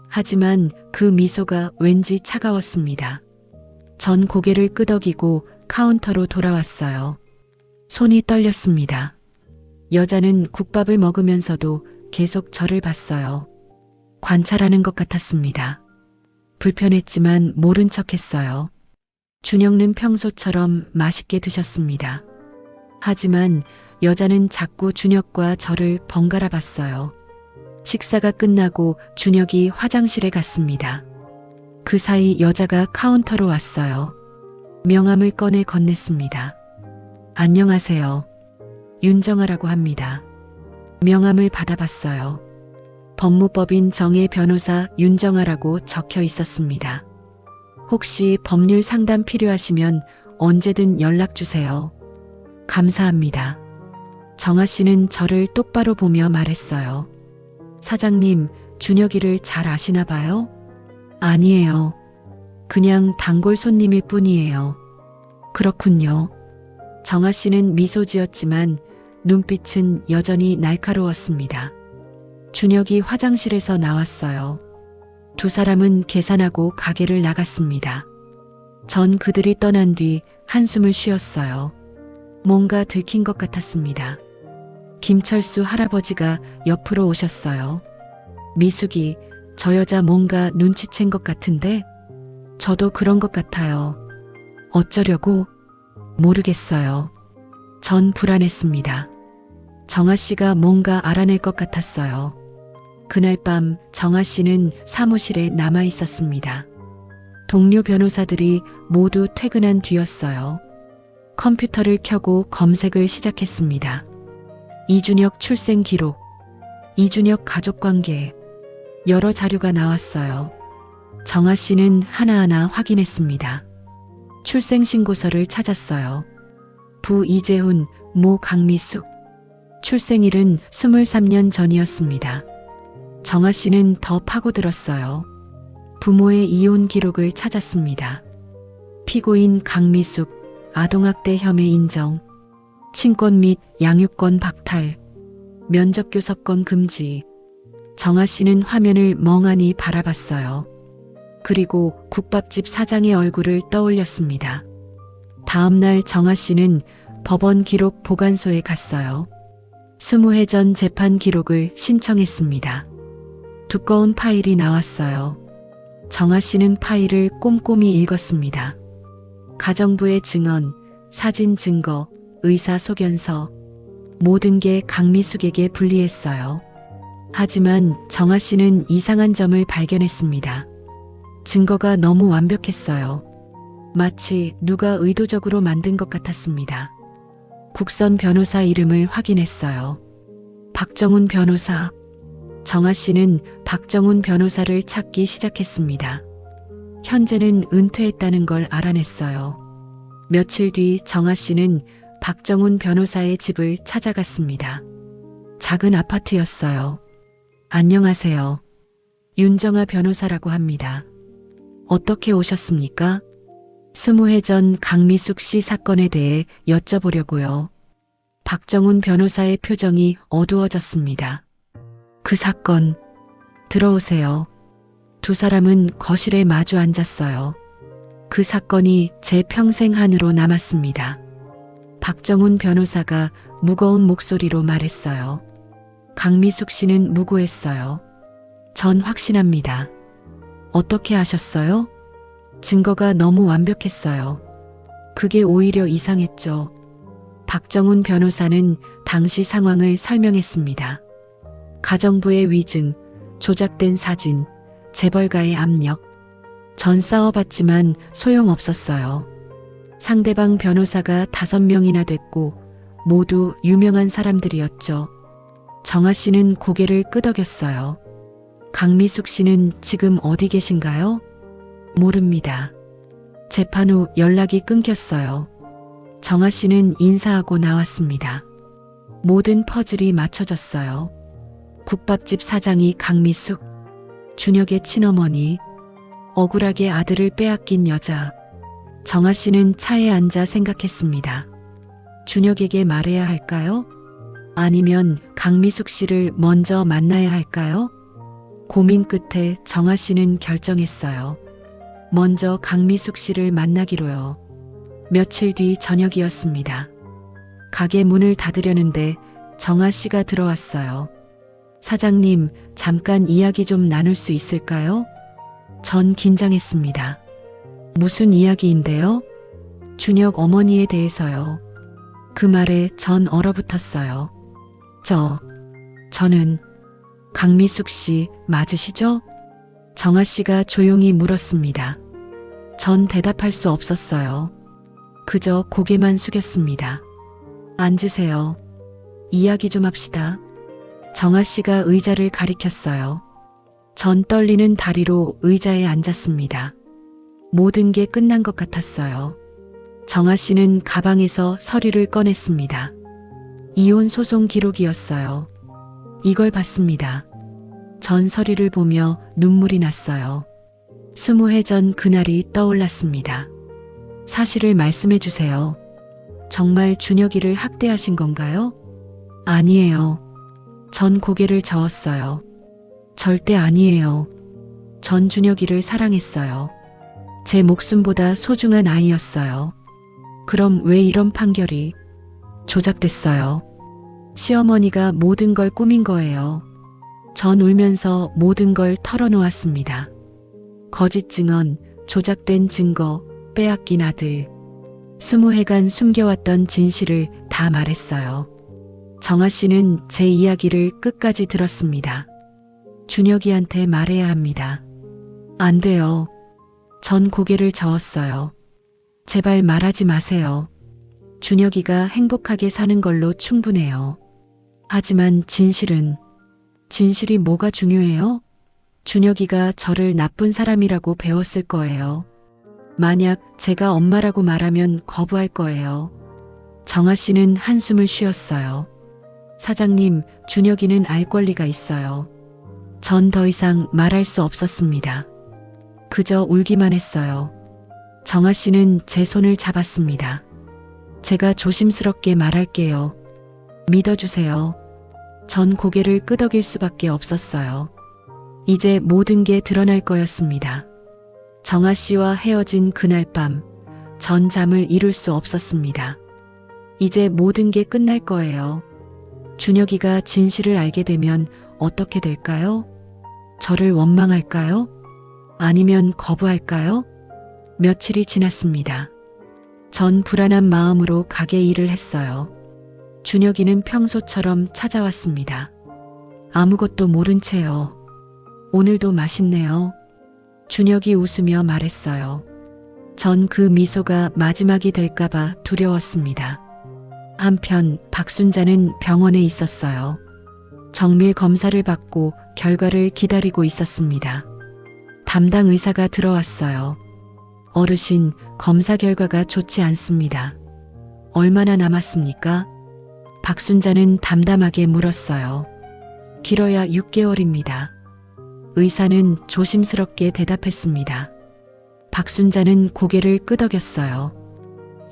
하지만 그 미소가 왠지 차가웠습니다. 전 고개를 끄덕이고 카운터로 돌아왔어요. 손이 떨렸습니다. 여자는 국밥을 먹으면서도 계속 저를 봤어요. 관찰하는 것 같았습니다. 불편했지만 모른 척했어요. 준혁는 평소처럼 맛있게 드셨습니다. 하지만 여자는 자꾸 준혁과 저를 번갈아 봤어요. 식사가 끝나고 준혁이 화장실에 갔습니다. 그 사이 여자가 카운터로 왔어요. 명함을 꺼내 건넸습니다. 안녕하세요. 윤정아라고 합니다. 명함을 받아봤어요. 법무법인 정혜 변호사 윤정아라고 적혀 있었습니다. 혹시 법률 상담 필요하시면 언제든 연락 주세요. 감사합니다. 정아 씨는 저를 똑바로 보며 말했어요. 사장님, 준혁이를 잘 아시나 봐요? 아니에요. 그냥 단골 손님일 뿐이에요. 그렇군요. 정아 씨는 미소 지었지만 눈빛은 여전히 날카로웠습니다. 준혁이 화장실에서 나왔어요. 두 사람은 계산하고 가게를 나갔습니다. 전 그들이 떠난 뒤 한숨을 쉬었어요. 뭔가 들킨 것 같았습니다. 김철수 할아버지가 옆으로 오셨어요. 미숙이, 저 여자 뭔가 눈치챈 것 같은데? 저도 그런 것 같아요. 어쩌려고? 모르겠어요. 전 불안했습니다. 정아 씨가 뭔가 알아낼 것 같았어요. 그날 밤 정아 씨는 사무실에 남아 있었습니다. 동료 변호사들이 모두 퇴근한 뒤였어요. 컴퓨터를 켜고 검색을 시작했습니다. 이준혁 출생 기록, 이준혁 가족관계, 여러 자료가 나왔어요. 정아 씨는 하나하나 확인했습니다. 출생신고서를 찾았어요. 부 이재훈, 모 강미숙. 출생일은 23년 전이었습니다. 정아 씨는 더 파고들었어요. 부모의 이혼 기록을 찾았습니다. 피고인 강미숙, 아동학대 혐의 인정, 친권 및 양육권 박탈, 면접교섭권 금지. 정아 씨는 화면을 멍하니 바라봤어요. 그리고 국밥집 사장의 얼굴을 떠올렸습니다. 다음 날 정아 씨는 법원 기록 보관소에 갔어요. 20해 전 재판 기록을 신청했습니다. 두꺼운 파일이 나왔어요. 정아 씨는 파일을 꼼꼼히 읽었습니다. 가정부의 증언, 사진 증거, 의사 소견서, 모든 게 강미숙에게 불리했어요. 하지만 정아 씨는 이상한 점을 발견했습니다. 증거가 너무 완벽했어요. 마치 누가 의도적으로 만든 것 같았습니다. 국선 변호사 이름을 확인했어요. 박정훈 변호사. 정아 씨는 박정훈 변호사를 찾기 시작했습니다. 현재는 은퇴했다는 걸 알아냈어요. 며칠 뒤 정아 씨는 박정훈 변호사의 집을 찾아갔습니다. 작은 아파트였어요. 안녕하세요. 윤정아 변호사라고 합니다. 어떻게 오셨습니까? 20해 전 강미숙 씨 사건에 대해 여쭤보려고요. 박정훈 변호사의 표정이 어두워졌습니다. 그 사건, 들어오세요. 두 사람은 거실에 마주 앉았어요. 그 사건이 제 평생 한으로 남았습니다. 박정훈 변호사가 무거운 목소리로 말했어요. 강미숙 씨는 무고했어요. 전 확신합니다. 어떻게 하셨어요? 증거가 너무 완벽했어요. 그게 오히려 이상했죠. 박정훈 변호사는 당시 상황을 설명했습니다. 가정부의 위증, 조작된 사진, 재벌가의 압력. 전 싸워봤지만 소용없었어요. 상대방 변호사가 5명이나 됐고 모두 유명한 사람들이었죠. 정아 씨는 고개를 끄덕였어요. 강미숙 씨는 지금 어디 계신가요? 모릅니다. 재판 후 연락이 끊겼어요. 정아 씨는 인사하고 나왔습니다. 모든 퍼즐이 맞춰졌어요. 국밥집 사장이 강미숙, 준혁의 친어머니, 억울하게 아들을 빼앗긴 여자. 정아 씨는 차에 앉아 생각했습니다. 준혁에게 말해야 할까요? 아니면 강미숙 씨를 먼저 만나야 할까요? 고민 끝에 정아 씨는 결정했어요. 먼저 강미숙 씨를 만나기로요. 며칠 뒤 저녁이었습니다. 가게 문을 닫으려는데 정아 씨가 들어왔어요. 사장님, 잠깐 이야기 좀 나눌 수 있을까요? 전 긴장했습니다. 무슨 이야기인데요? 준혁 어머니에 대해서요. 그 말에 전 얼어붙었어요. 저는 강미숙 씨 맞으시죠? 정아 씨가 조용히 물었습니다. 전 대답할 수 없었어요. 그저 고개만 숙였습니다. 앉으세요. 이야기 좀 합시다. 정아 씨가 의자를 가리켰어요. 전 떨리는 다리로 의자에 앉았습니다. 모든 게 끝난 것 같았어요. 정아 씨는 가방에서 서류를 꺼냈습니다. 이혼 소송 기록이었어요. 이걸 봤습니다. 전 서류를 보며 눈물이 났어요. 20해 전 그날이 떠올랐습니다. 사실을 말씀해 주세요. 정말 준혁이를 학대하신 건가요? 아니에요. 전 고개를 저었어요. 절대 아니에요. 전 준혁이를 사랑했어요. 제 목숨보다 소중한 아이였어요. 그럼 왜 이런 판결이? 조작됐어요. 시어머니가 모든 걸 꾸민 거예요. 전 울면서 모든 걸 털어놓았습니다. 거짓 증언, 조작된 증거, 빼앗긴 아들. 20해간 숨겨왔던 진실을 다 말했어요. 정아 씨는 제 이야기를 끝까지 들었습니다. 준혁이한테 말해야 합니다. 안 돼요. 전 고개를 저었어요. 제발 말하지 마세요. 준혁이가 행복하게 사는 걸로 충분해요. 하지만 진실이 뭐가 중요해요? 준혁이가 저를 나쁜 사람이라고 배웠을 거예요. 만약 제가 엄마라고 말하면 거부할 거예요. 정아 씨는 한숨을 쉬었어요. 사장님, 준혁이는 알 권리가 있어요. 전 더 이상 말할 수 없었습니다. 그저 울기만 했어요. 정아 씨는 제 손을 잡았습니다. 제가 조심스럽게 말할게요. 믿어주세요. 전 고개를 끄덕일 수밖에 없었어요. 이제 모든 게 드러날 거였습니다. 정아 씨와 헤어진 그날 밤, 전 잠을 이룰 수 없었습니다. 이제 모든 게 끝날 거예요. 준혁이가 진실을 알게 되면 어떻게 될까요? 저를 원망할까요? 아니면 거부할까요? 며칠이 지났습니다. 전 불안한 마음으로 가게 일을 했어요. 준혁이는 평소처럼 찾아왔습니다. 아무것도 모른 채요. 오늘도 맛있네요. 준혁이 웃으며 말했어요. 전 그 미소가 마지막이 될까봐 두려웠습니다. 한편 박순자는 병원에 있었어요. 정밀 검사를 받고 결과를 기다리고 있었습니다. 담당 의사가 들어왔어요. 어르신, 검사 결과가 좋지 않습니다. 얼마나 남았습니까? 박순자는 담담하게 물었어요. 길어야 6개월입니다. 의사는 조심스럽게 대답했습니다. 박순자는 고개를 끄덕였어요.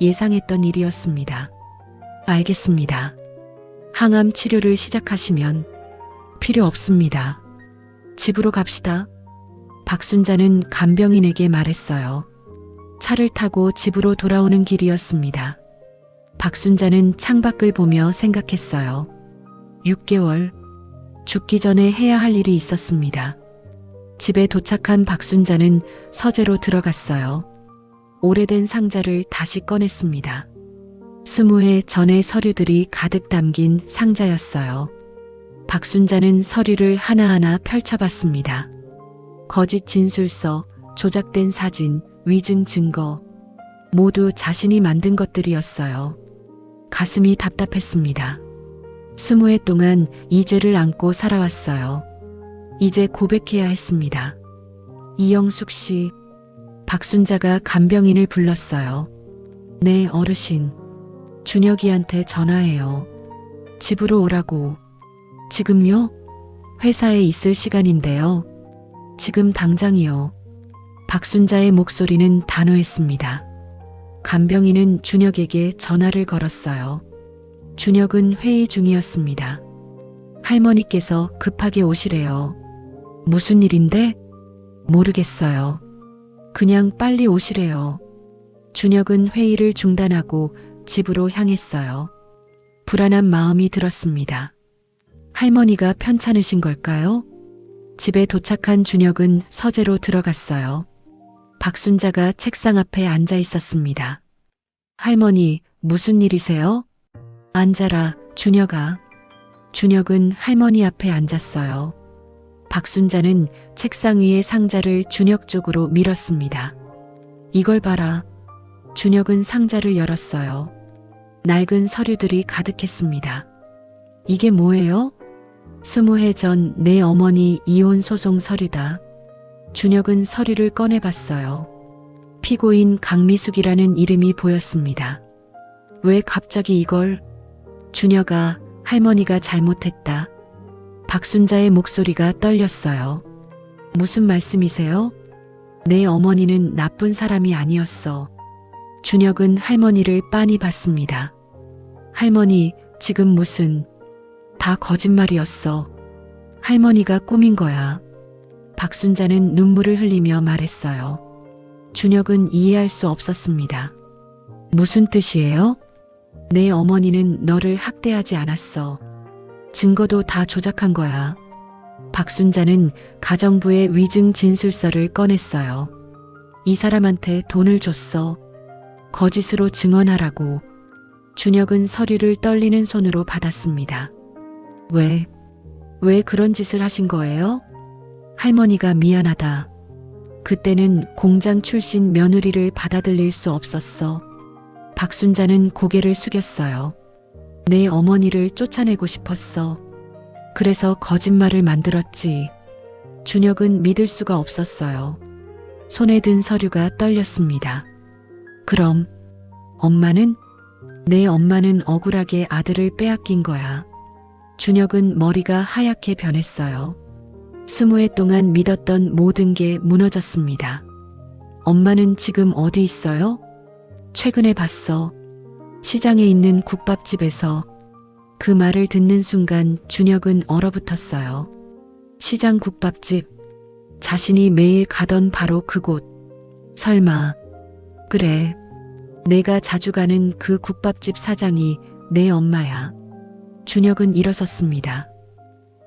예상했던 일이었습니다. 알겠습니다. 항암 치료를 시작하시면 필요 없습니다. 집으로 갑시다. 박순자는 간병인에게 말했어요. 차를 타고 집으로 돌아오는 길이었습니다. 박순자는 창밖을 보며 생각했어요. 6개월. 죽기 전에 해야 할 일이 있었습니다. 집에 도착한 박순자는 서재로 들어갔어요. 오래된 상자를 다시 꺼냈습니다. 20회 전의 서류들이 가득 담긴 상자였어요. 박순자는 서류를 하나하나 펼쳐봤습니다. 거짓 진술서, 조작된 사진, 위증 증거, 모두 자신이 만든 것들이었어요. 가슴이 답답했습니다. 20회 동안 이 죄를 안고 살아왔어요. 이제 고백해야 했습니다. 이영숙 씨, 박순자가 간병인을 불렀어요. 네, 어르신. 준혁이한테 전화해요. 집으로 오라고. 지금요? 회사에 있을 시간인데요. 지금 당장이요. 박순자의 목소리는 단호했습니다. 간병인은 준혁에게 전화를 걸었어요. 준혁은 회의 중이었습니다. 할머니께서 급하게 오시래요. 무슨 일인데? 모르겠어요. 그냥 빨리 오시래요. 준혁은 회의를 중단하고 집으로 향했어요. 불안한 마음이 들었습니다. 할머니가 편찮으신 걸까요? 집에 도착한 준혁은 서재로 들어갔어요. 박순자가 책상 앞에 앉아 있었습니다. 할머니, 무슨 일이세요? 앉아라, 준혁아. 준혁은 할머니 앞에 앉았어요. 박순자는 책상 위의 상자를 준혁 쪽으로 밀었습니다. 이걸 봐라. 준혁은 상자를 열었어요. 낡은 서류들이 가득했습니다. 이게 뭐예요? 20해 전 내 어머니 이혼 소송 서류다. 준혁은 서류를 꺼내봤어요. 피고인 강미숙이라는 이름이 보였습니다. 왜 갑자기 이걸? 준혁아, 할머니가 잘못했다. 박순자의 목소리가 떨렸어요. 무슨 말씀이세요? 내 어머니는 나쁜 사람이 아니었어. 준혁은 할머니를 빤히 봤습니다. 할머니, 지금 무슨... 다 거짓말이었어. 할머니가 꾸민 거야. 박순자는 눈물을 흘리며 말했어요. 준혁은 이해할 수 없었습니다. 무슨 뜻이에요? 내 어머니는 너를 학대하지 않았어. 증거도 다 조작한 거야. 박순자는 가정부의 위증 진술서를 꺼냈어요. 이 사람한테 돈을 줬어. 거짓으로 증언하라고. 준혁은 서류를 떨리는 손으로 받았습니다. 왜 그런 짓을 하신 거예요? 할머니가 미안하다. 그때는 공장 출신 며느리를 받아들일 수 없었어. 박순자는 고개를 숙였어요. 내 어머니를 쫓아내고 싶었어. 그래서 거짓말을 만들었지. 준혁은 믿을 수가 없었어요. 손에 든 서류가 떨렸습니다. 그럼 엄마는? 내 엄마는 억울하게 아들을 빼앗긴 거야. 준혁은 머리가 하얗게 변했어요. 20회 동안 믿었던 모든 게 무너졌습니다. 엄마는 지금 어디 있어요? 최근에 봤어. 시장에 있는 국밥집에서. 그 말을 듣는 순간 준혁은 얼어붙었어요. 시장 국밥집. 자신이 매일 가던 바로 그곳. 설마. 그래. 내가 자주 가는 그 국밥집 사장이 내 엄마야. 준혁은 일어섰습니다.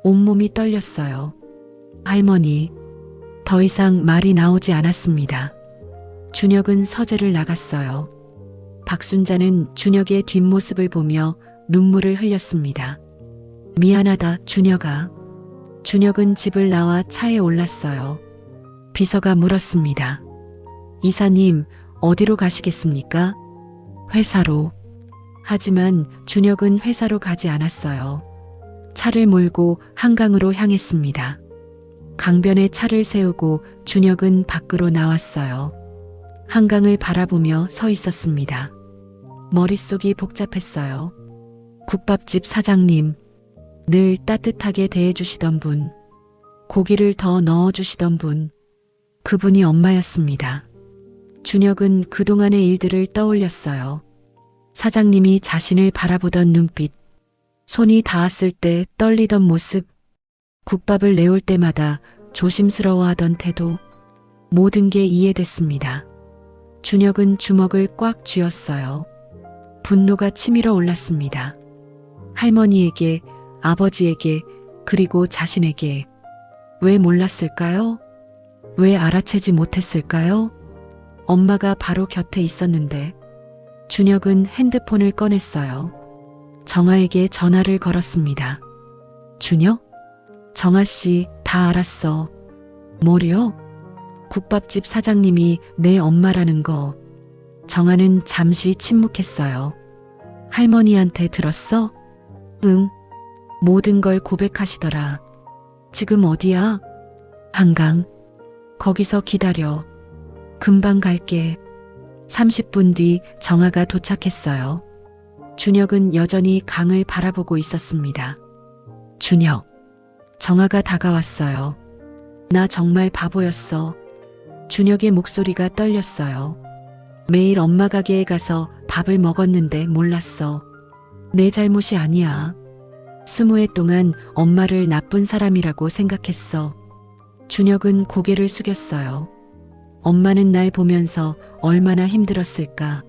온몸이 떨렸어요. 할머니. 더 이상 말이 나오지 않았습니다. 준혁은 서재를 나갔어요. 박순자는 준혁의 뒷모습을 보며 눈물을 흘렸습니다. 미안하다, 준혁아. 준혁은 집을 나와 차에 올랐어요. 비서가 물었습니다. 이사님, 어디로 가시겠습니까? 회사로. 하지만 준혁은 회사로 가지 않았어요. 차를 몰고 한강으로 향했습니다. 강변에 차를 세우고 준혁은 밖으로 나왔어요. 한강을 바라보며 서 있었습니다. 머릿속이 복잡했어요. 국밥집 사장님, 늘 따뜻하게 대해주시던 분, 고기를 더 넣어주시던 분, 그분이 엄마였습니다. 준혁은 그동안의 일들을 떠올렸어요. 사장님이 자신을 바라보던 눈빛, 손이 닿았을 때 떨리던 모습, 국밥을 내올 때마다 조심스러워하던 태도, 모든 게 이해됐습니다. 준혁은 주먹을 꽉 쥐었어요. 분노가 치밀어 올랐습니다. 할머니에게, 아버지에게, 그리고 자신에게. 왜 몰랐을까요? 왜 알아채지 못했을까요? 엄마가 바로 곁에 있었는데. 준혁은 핸드폰을 꺼냈어요. 정아에게 전화를 걸었습니다. 준혁? 정아씨, 다 알았어. 뭐래요? 국밥집 사장님이 내 엄마라는 거. 정아는 잠시 침묵했어요. 할머니한테 들었어? 응. 모든 걸 고백하시더라. 지금 어디야? 한강. 거기서 기다려. 금방 갈게. 30분 뒤 정아가 도착했어요. 준혁은 여전히 강을 바라보고 있었습니다. 준혁. 정아가 다가왔어요. 나 정말 바보였어. 준혁의 목소리가 떨렸어요. 매일 엄마 가게에 가서 밥을 먹었는데 몰랐어. 내 잘못이 아니야. 20해 동안 엄마를 나쁜 사람이라고 생각했어. 준혁은 고개를 숙였어요. 엄마는 날 보면서 얼마나 힘들었을까.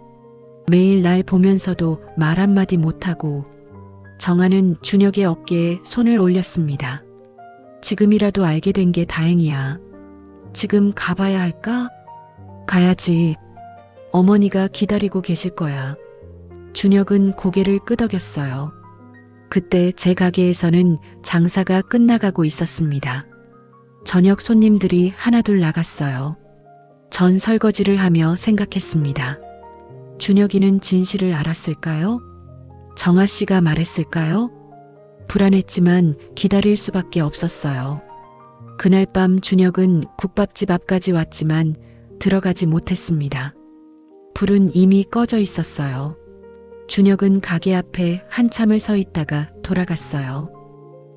매일 날 보면서도 말 한마디 못하고. 정아는 준혁의 어깨에 손을 올렸습니다. 지금이라도 알게 된 게 다행이야. 지금 가봐야 할까? 가야지. 어머니가 기다리고 계실 거야. 준혁은 고개를 끄덕였어요. 그때 제 가게에서는 장사가 끝나가고 있었습니다. 저녁 손님들이 하나둘 나갔어요. 전 설거지를 하며 생각했습니다. 준혁이는 진실을 알았을까요? 정아 씨가 말했을까요? 불안했지만 기다릴 수밖에 없었어요. 그날 밤 준혁은 국밥집 앞까지 왔지만 들어가지 못했습니다. 불은 이미 꺼져 있었어요. 준혁은 가게 앞에 한참을 서 있다가 돌아갔어요.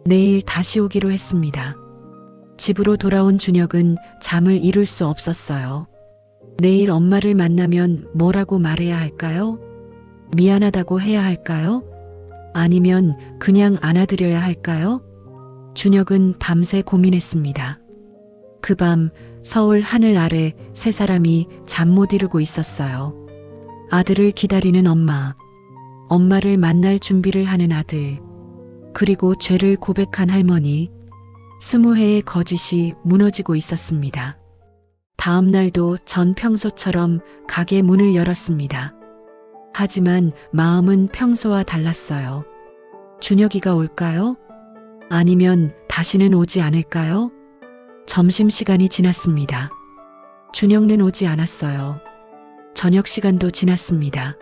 내일 다시 오기로 했습니다. 집으로 돌아온 준혁은 잠을 이룰 수 없었어요. 내일 엄마를 만나면 뭐라고 말해야 할까요? 미안하다고 해야 할까요? 아니면 그냥 안아드려야 할까요? 준혁은 밤새 고민했습니다. 그 밤 서울 하늘 아래 세 사람이 잠 못 이루고 있었어요. 아들을 기다리는 엄마, 엄마를 만날 준비를 하는 아들, 그리고 죄를 고백한 할머니. 20회의 거짓이 무너지고 있었습니다. 다음 날도 전 평소처럼 가게 문을 열었습니다. 하지만 마음은 평소와 달랐어요. 준혁이가 올까요? 아니면 다시는 오지 않을까요? 점심시간이 지났습니다. 준혁은 오지 않았어요. 저녁 시간도 지났습니다.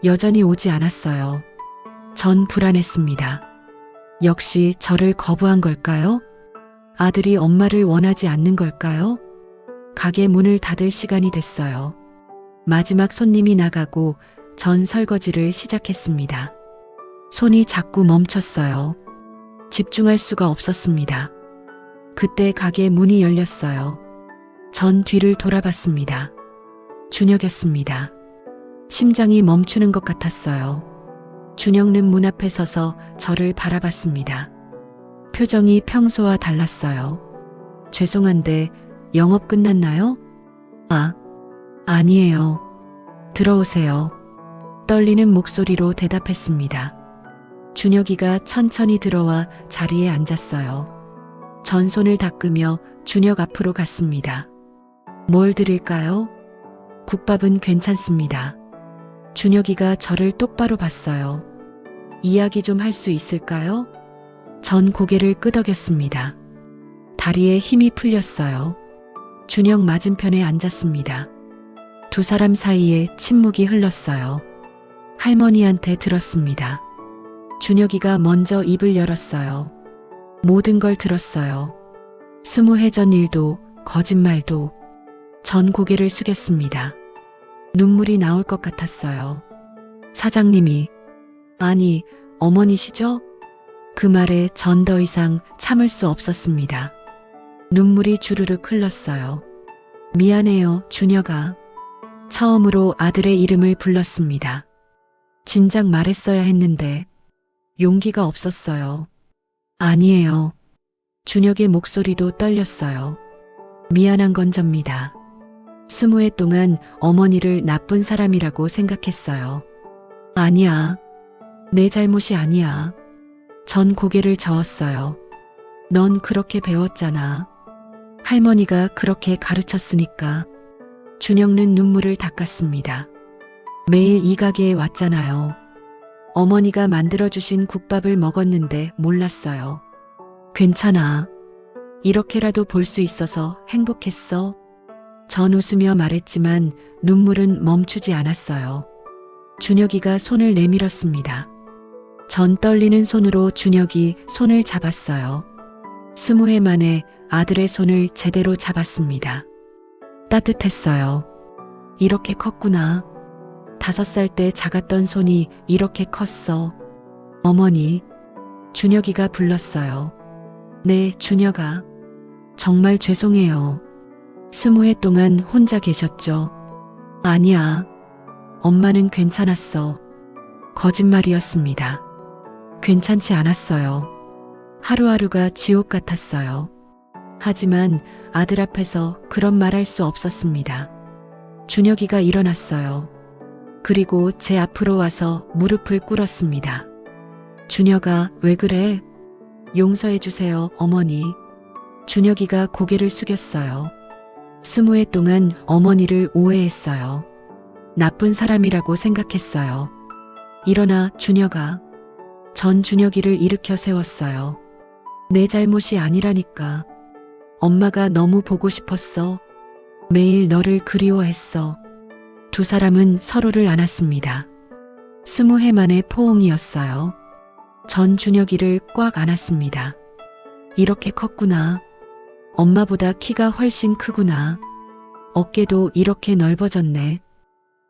여전히 오지 않았어요. 전 불안했습니다. 역시 저를 거부한 걸까요? 아들이 엄마를 원하지 않는 걸까요? 가게 문을 닫을 시간이 됐어요. 마지막 손님이 나가고 전 설거지를 시작했습니다. 손이 자꾸 멈췄어요. 집중할 수가 없었습니다. 그때 가게 문이 열렸어요. 전 뒤를 돌아봤습니다. 준혁이었습니다. 심장이 멈추는 것 같았어요. 준혁은 문 앞에 서서 저를 바라봤습니다. 표정이 평소와 달랐어요. 죄송한데 영업 끝났나요? 아니에요. 들어오세요. 떨리는 목소리로 대답했습니다. 준혁이가 천천히 들어와 자리에 앉았어요. 전 손을 닦으며 준혁 앞으로 갔습니다. 뭘 드릴까요? 국밥은 괜찮습니다. 준혁이가 저를 똑바로 봤어요. 이야기 좀 할 수 있을까요? 전 고개를 끄덕였습니다. 다리에 힘이 풀렸어요. 준혁 맞은편에 앉았습니다. 두 사람 사이에 침묵이 흘렀어요. 할머니한테 들었습니다. 준혁이가 먼저 입을 열었어요. 모든 걸 들었어요. 20해 전 일도 거짓말도. 전 고개를 숙였습니다. 눈물이 나올 것 같았어요. 사장님이, 아니, 어머니시죠? 그 말에 전 더 이상 참을 수 없었습니다. 눈물이 주르륵 흘렀어요. 미안해요, 준혁아. 처음으로 아들의 이름을 불렀습니다. 진작 말했어야 했는데 용기가 없었어요. 아니에요. 준혁의 목소리도 떨렸어요. 미안한 건 접니다. 20해 동안 어머니를 나쁜 사람이라고 생각했어요. 아니야. 내 잘못이 아니야. 전 고개를 저었어요. 넌 그렇게 배웠잖아. 할머니가 그렇게 가르쳤으니까. 준혁는 눈물을 닦았습니다. 매일 이 가게에 왔잖아요. 어머니가 만들어주신 국밥을 먹었는데 몰랐어요. 괜찮아. 이렇게라도 볼 수 있어서 행복했어. 전 웃으며 말했지만 눈물은 멈추지 않았어요. 준혁이가 손을 내밀었습니다. 전 떨리는 손으로 준혁이 손을 잡았어요. 20해 만에 아들의 손을 제대로 잡았습니다. 따뜻했어요. 이렇게 컸구나. 5살 때 작았던 손이 이렇게 컸어. 어머니, 준혁이가 불렀어요. 네, 준혁아. 정말 죄송해요. 20해 동안 혼자 계셨죠? 아니야. 엄마는 괜찮았어. 거짓말이었습니다. 괜찮지 않았어요. 하루하루가 지옥 같았어요. 하지만 아들 앞에서 그런 말 할 수 없었습니다. 준혁이가 일어났어요. 그리고 제 앞으로 와서 무릎을 꿇었습니다. 준혁아, 왜 그래? 용서해 주세요, 어머니. 준혁이가 고개를 숙였어요. 20해 동안 어머니를 오해했어요. 나쁜 사람이라고 생각했어요. 일어나, 준혁아. 전 준혁이를 일으켜 세웠어요. 내 잘못이 아니라니까. 엄마가 너무 보고 싶었어. 매일 너를 그리워했어. 두 사람은 서로를 안았습니다. 20해 만의 포옹이었어요. 전 준혁이를 꽉 안았습니다. 이렇게 컸구나. 엄마보다 키가 훨씬 크구나. 어깨도 이렇게 넓어졌네.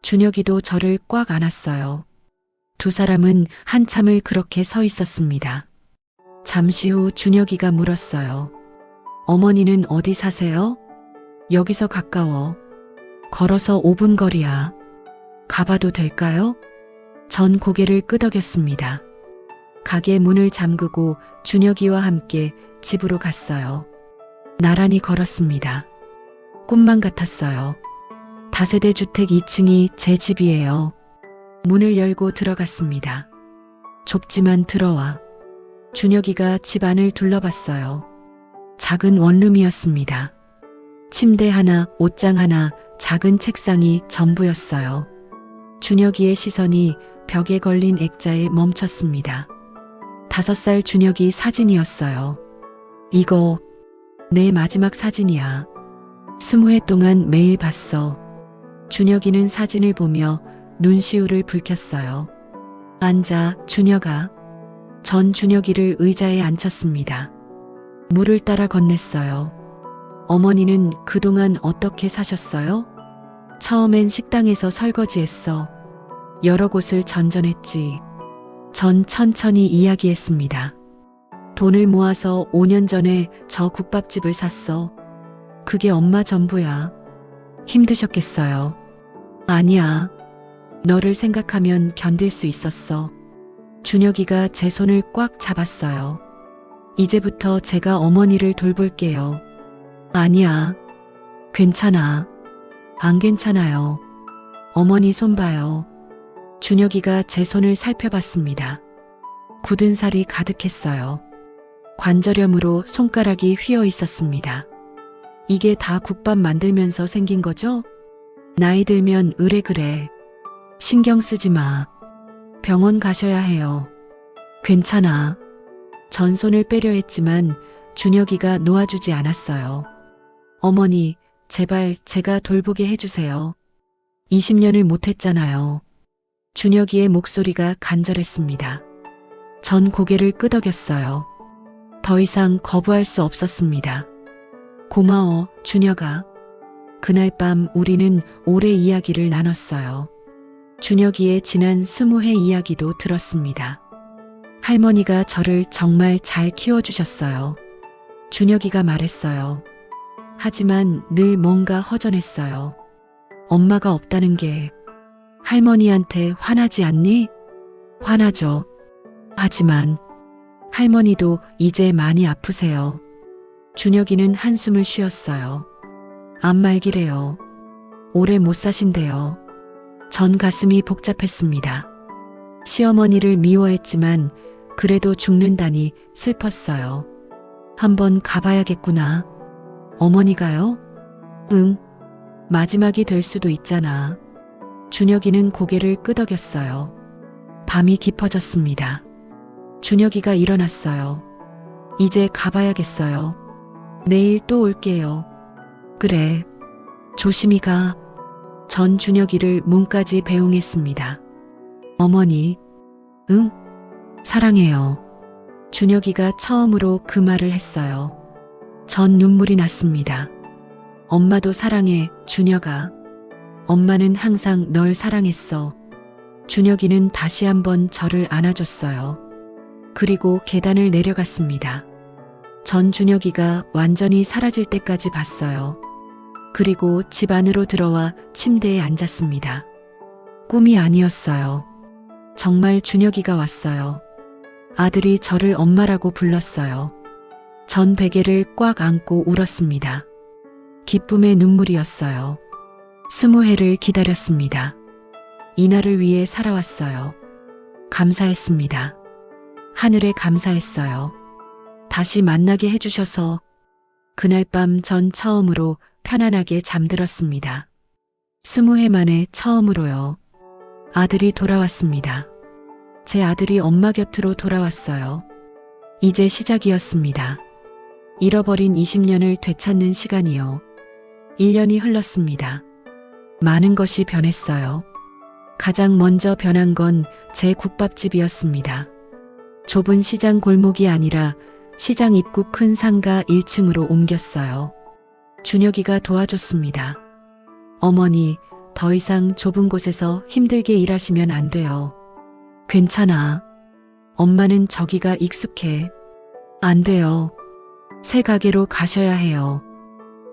준혁이도 저를 꽉 안았어요. 두 사람은 한참을 그렇게 서 있었습니다. 잠시 후 준혁이가 물었어요. 어머니는 어디 사세요? 여기서 가까워. 걸어서 5분 거리야. 가봐도 될까요? 전 고개를 끄덕였습니다. 가게 문을 잠그고 준혁이와 함께 집으로 갔어요. 나란히 걸었습니다. 꿈만 같았어요. 다세대 주택 2층이 제 집이에요. 문을 열고 들어갔습니다. 좁지만 들어와. 준혁이가 집 안을 둘러봤어요. 작은 원룸이었습니다. 침대 하나, 옷장 하나, 작은 책상이 전부였어요. 준혁이의 시선이 벽에 걸린 액자에 멈췄습니다. 5살 준혁이 사진이었어요. 이거 내 마지막 사진이야. 20해 동안 매일 봤어. 준혁이는 사진을 보며 눈시울을 붉혔어요. 앉아, 준혁아. 전 준혁이를 의자에 앉혔습니다. 물을 따라 건넸어요. 어머니는 그동안 어떻게 사셨어요? 처음엔 식당에서 설거지했어. 여러 곳을 전전했지. 전 천천히 이야기했습니다. 돈을 모아서 5년 전에 저 국밥집을 샀어. 그게 엄마 전부야. 힘드셨겠어요. 아니야. 너를 생각하면 견딜 수 있었어. 준혁이가 제 손을 꽉 잡았어요. 이제부터 제가 어머니를 돌볼게요. 아니야. 괜찮아. 안 괜찮아요. 어머니 손 봐요. 준혁이가 제 손을 살펴봤습니다. 굳은 살이 가득했어요. 관절염으로 손가락이 휘어 있었습니다. 이게 다 국밥 만들면서 생긴 거죠? 나이 들면 으레 그래. 신경 쓰지 마. 병원 가셔야 해요. 괜찮아. 전 손을 빼려 했지만 준혁이가 놓아주지 않았어요. 어머니, 제발 제가 돌보게 해주세요. 20년을 못했잖아요. 준혁이의 목소리가 간절했습니다. 전 고개를 끄덕였어요. 더 이상 거부할 수 없었습니다. 고마워, 준혁아. 그날 밤 우리는 오래 이야기를 나눴어요. 준혁이의 지난 20해 이야기도 들었습니다. 할머니가 저를 정말 잘 키워주셨어요. 준혁이가 말했어요. 하지만 늘 뭔가 허전했어요. 엄마가 없다는 게. 할머니한테 화나지 않니? 화나죠. 하지만 할머니도 이제 많이 아프세요. 준혁이는 한숨을 쉬었어요. 암말기래요. 오래 못 사신대요. 전 가슴이 복잡했습니다. 시어머니를 미워했지만 그래도 죽는다니 슬펐어요. 한번 가봐야겠구나. 어머니가요? 응. 마지막이 될 수도 있잖아. 준혁이는 고개를 끄덕였어요. 밤이 깊어졌습니다. 준혁이가 일어났어요. 이제 가봐야겠어요. 내일 또 올게요. 그래. 조심히 가. 전 준혁이를 문까지 배웅했습니다. 어머니. 응? 사랑해요. 준혁이가 처음으로 그 말을 했어요. 전 눈물이 났습니다. 엄마도 사랑해, 준혁아. 엄마는 항상 널 사랑했어. 준혁이는 다시 한번 저를 안아줬어요. 그리고 계단을 내려갔습니다. 전 준혁이가 완전히 사라질 때까지 봤어요. 그리고 집 안으로 들어와 침대에 앉았습니다. 꿈이 아니었어요. 정말 준혁이가 왔어요. 아들이 저를 엄마라고 불렀어요. 전 베개를 꽉 안고 울었습니다. 기쁨의 눈물이었어요. 20해를 기다렸습니다. 이날을 위해 살아왔어요. 감사했습니다. 하늘에 감사했어요. 다시 만나게 해주셔서. 그날 밤 전 처음으로 편안하게 잠들었습니다. 20해 만에 처음으로요. 아들이 돌아왔습니다. 제 아들이 엄마 곁으로 돌아왔어요. 이제 시작이었습니다. 잃어버린 20년을 되찾는 시간이요. 1년이 흘렀습니다. 많은 것이 변했어요. 가장 먼저 변한 건 제 국밥집이었습니다. 좁은 시장 골목이 아니라 시장 입구 큰 상가 1층으로 옮겼어요. 준혁이가 도와줬습니다. 어머니, 더 이상 좁은 곳에서 힘들게 일하시면 안 돼요. 괜찮아. 엄마는 저기가 익숙해. 안 돼요. 새 가게로 가셔야 해요.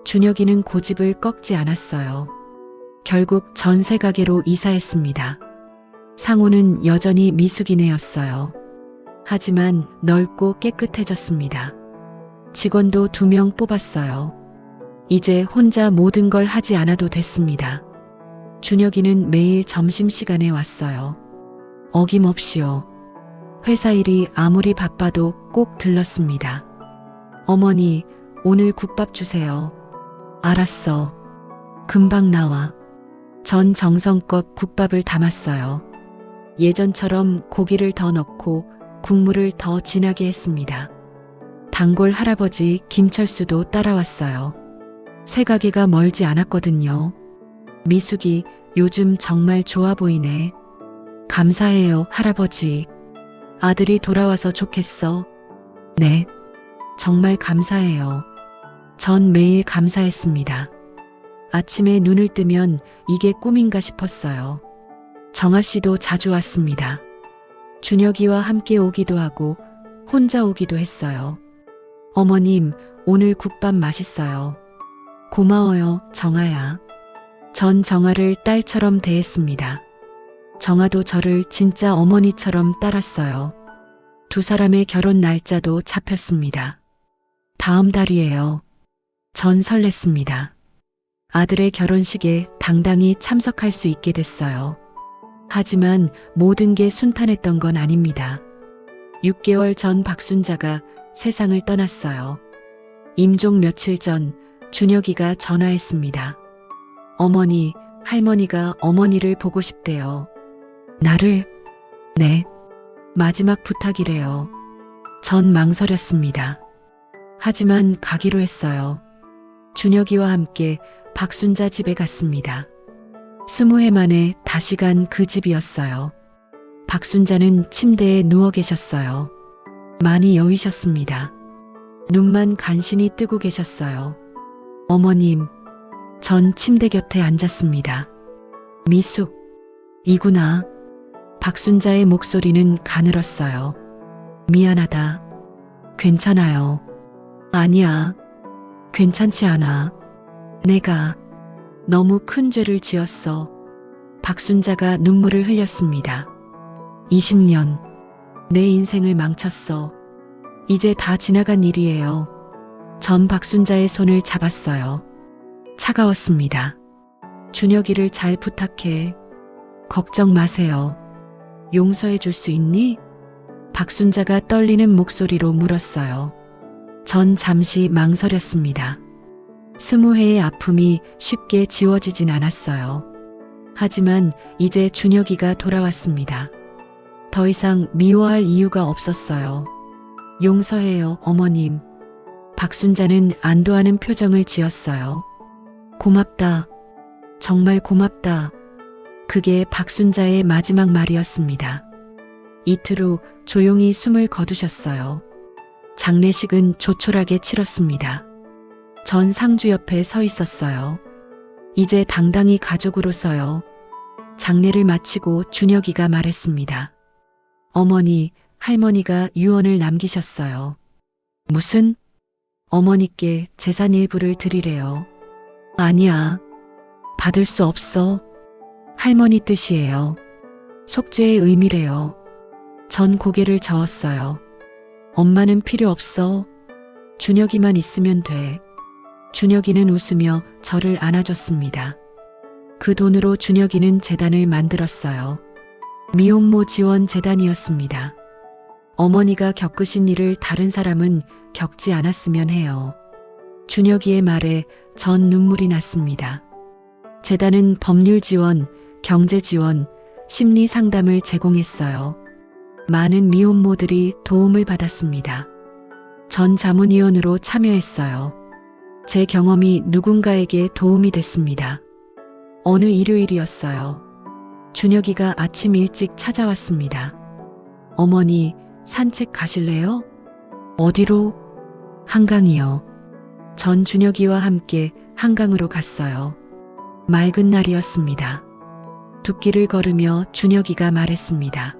준혁이는 고집을 꺾지 않았어요. 결국 전세 가게로 이사했습니다. 상호는 여전히 미숙이네였어요. 하지만 넓고 깨끗해졌습니다. 직원도 2명 뽑았어요. 이제 혼자 모든 걸 하지 않아도 됐습니다. 준혁이는 매일 점심시간에 왔어요. 어김없이요. 회사 일이 아무리 바빠도 꼭 들렀습니다. 어머니, 오늘 국밥 주세요. 알았어. 금방 나와. 전 정성껏 국밥을 담았어요. 예전처럼 고기를 더 넣고 국물을 더 진하게 했습니다. 단골 할아버지 김철수도 따라왔어요. 새 가게가 멀지 않았거든요. 미숙이, 요즘 정말 좋아 보이네. 감사해요, 할아버지. 아들이 돌아와서 좋겠어. 네. 정말 감사해요. 전 매일 감사했습니다. 아침에 눈을 뜨면 이게 꿈인가 싶었어요. 정아 씨도 자주 왔습니다. 준혁이와 함께 오기도 하고 혼자 오기도 했어요. 어머님, 오늘 국밥 맛있어요. 고마워요, 정아야. 전 정아를 딸처럼 대했습니다. 정아도 저를 진짜 어머니처럼 따랐어요. 2 사람의 결혼 날짜도 잡혔습니다. 다음 달이에요. 전 설렜습니다. 아들의 결혼식에 당당히 참석할 수 있게 됐어요. 하지만 모든 게 순탄했던 건 아닙니다. 6개월 전 박순자가 세상을 떠났어요. 임종 며칠 전 준혁이가 전화했습니다. 어머니, 할머니가 어머니를 보고 싶대요. 나를? 네. 마지막 부탁이래요. 전 망설였습니다. 하지만 가기로 했어요. 준혁이와 함께 박순자 집에 갔습니다. 20해 만에 다시 간 그 집이었어요. 박순자는 침대에 누워 계셨어요. 많이 여위셨습니다. 눈만 간신히 뜨고 계셨어요. 어머님, 전 침대 곁에 앉았습니다. 미숙, 이구나. 박순자의 목소리는 가늘었어요. 미안하다. 괜찮아요. 아니야. 괜찮지 않아. 내가 너무 큰 죄를 지었어. 박순자가 눈물을 흘렸습니다. 20년. 내 인생을 망쳤어. 이제 다 지나간 일이에요. 전 박순자의 손을 잡았어요. 차가웠습니다. 준혁이를 잘 부탁해. 걱정 마세요. 용서해 줄 수 있니? 박순자가 떨리는 목소리로 물었어요. 전 잠시 망설였습니다. 20회의 아픔이 쉽게 지워지진 않았어요. 하지만 이제 준혁이가 돌아왔습니다. 더 이상 미워할 이유가 없었어요. 용서해요, 어머님. 박순자는 안도하는 표정을 지었어요. 고맙다. 정말 고맙다. 그게 박순자의 마지막 말이었습니다. 이틀 후 조용히 숨을 거두셨어요. 장례식은 조촐하게 치렀습니다. 전 상주 옆에 서 있었어요. 이제 당당히 가족으로서요. 장례를 마치고 준혁이가 말했습니다. 어머니, 할머니가 유언을 남기셨어요. 무슨? 어머니께 재산 일부를 드리래요. 아니야. 받을 수 없어. 할머니 뜻이에요. 속죄의 의미래요. 전 고개를 저었어요. 엄마는 필요 없어. 준혁이만 있으면 돼. 준혁이는 웃으며 저를 안아줬습니다. 그 돈으로 준혁이는 재단을 만들었어요. 미혼모 지원 재단이었습니다. 어머니가 겪으신 일을 다른 사람은 겪지 않았으면 해요. 준혁이의 말에 전 눈물이 났습니다. 재단은 법률 지원, 경제 지원, 심리 상담을 제공했어요. 많은 미혼모들이 도움을 받았습니다. 전 자문위원으로 참여했어요. 제 경험이 누군가에게 도움이 됐습니다. 어느 일요일이었어요. 준혁이가 아침 일찍 찾아왔습니다. 어머니, 산책 가실래요? 어디로? 한강이요. 전 준혁이와 함께 한강으로 갔어요. 맑은 날이었습니다. 둑길을 걸으며 준혁이가 말했습니다.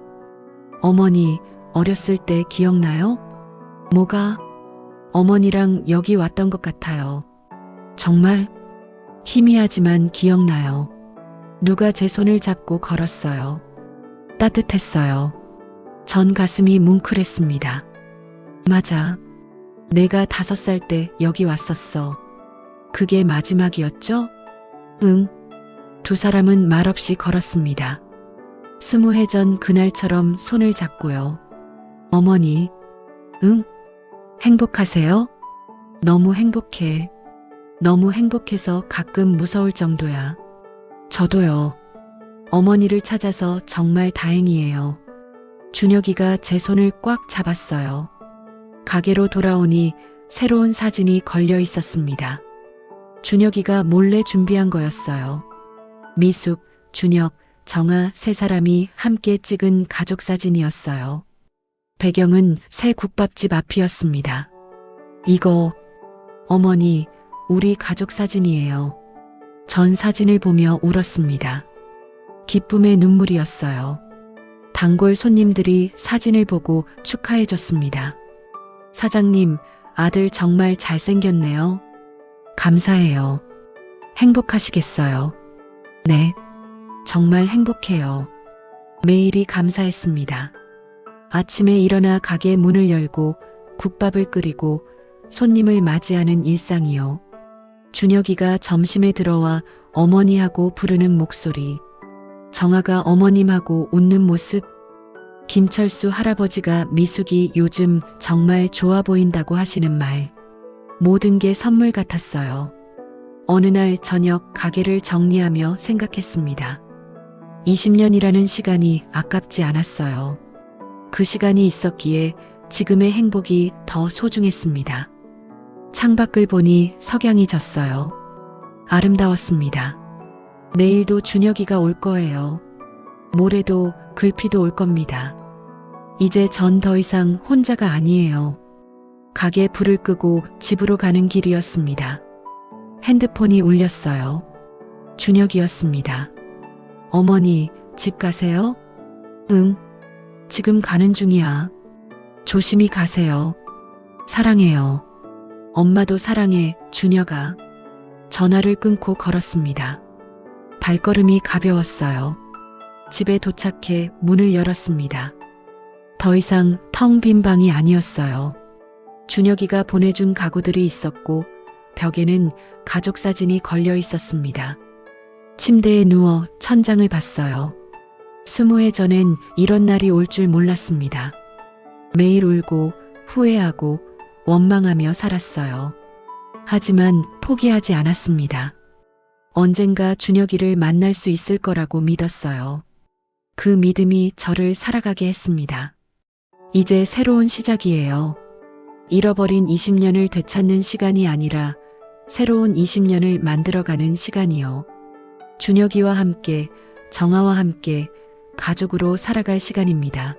어머니, 어렸을 때 기억나요? 뭐가? 어머니랑 여기 왔던 것 같아요. 정말? 희미하지만 기억나요. 누가 제 손을 잡고 걸었어요. 따뜻했어요. 전 가슴이 뭉클했습니다. 맞아. 내가 5살 때 여기 왔었어. 그게 마지막이었죠? 응. 두 사람은 말없이 걸었습니다. 20해 전 그날처럼 손을 잡고요. 어머니, 응? 행복하세요? 너무 행복해. 너무 행복해서 가끔 무서울 정도야. 저도요. 어머니를 찾아서 정말 다행이에요. 준혁이가 제 손을 꽉 잡았어요. 가게로 돌아오니 새로운 사진이 걸려 있었습니다. 준혁이가 몰래 준비한 거였어요. 미숙, 준혁, 정아 3사람이 함께 찍은 가족 사진이었어요. 배경은 새 국밥집 앞이었습니다. 이거, 어머니, 우리 가족 사진이에요. 전 사진을 보며 울었습니다. 기쁨의 눈물이었어요. 단골 손님들이 사진을 보고 축하해줬습니다. 사장님, 아들 정말 잘생겼네요. 감사해요. 행복하시겠어요? 네, 정말 행복해요. 매일이 감사했습니다. 아침에 일어나 가게 문을 열고 국밥을 끓이고 손님을 맞이하는 일상이요. 준혁이가 점심에 들어와 어머니하고 부르는 목소리, 정아가 어머님하고 웃는 모습, 김철수 할아버지가 미숙이 요즘 정말 좋아 보인다고 하시는 말, 모든 게 선물 같았어요. 어느 날 저녁 가게를 정리하며 생각했습니다. 20년이라는 시간이 아깝지 않았어요. 그 시간이 있었기에 지금의 행복이 더 소중했습니다. 창밖을 보니 석양이 졌어요. 아름다웠습니다. 내일도 준혁이가 올 거예요. 모레도 글피도 올 겁니다. 이제 전 더 이상 혼자가 아니에요. 가게 불을 끄고 집으로 가는 길이었습니다. 핸드폰이 울렸어요. 준혁이었습니다. 어머니, 집 가세요? 응. 지금 가는 중이야. 조심히 가세요. 사랑해요. 엄마도 사랑해, 준혁아. 전화를 끊고 걸었습니다. 발걸음이 가벼웠어요. 집에 도착해 문을 열었습니다. 더 이상 텅 빈 방이 아니었어요. 준혁이가 보내준 가구들이 있었고 벽에는 가족 사진이 걸려 있었습니다. 침대에 누워 천장을 봤어요. 20해 전엔 이런 날이 올 줄 몰랐습니다. 매일 울고 후회하고 원망하며 살았어요. 하지만 포기하지 않았습니다. 언젠가 준혁이를 만날 수 있을 거라고 믿었어요. 그 믿음이 저를 살아가게 했습니다. 이제 새로운 시작이에요. 잃어버린 20년을 되찾는 시간이 아니라 새로운 20년을 만들어가는 시간이요. 준혁이와 함께, 정아와 함께 가족으로 살아갈 시간입니다.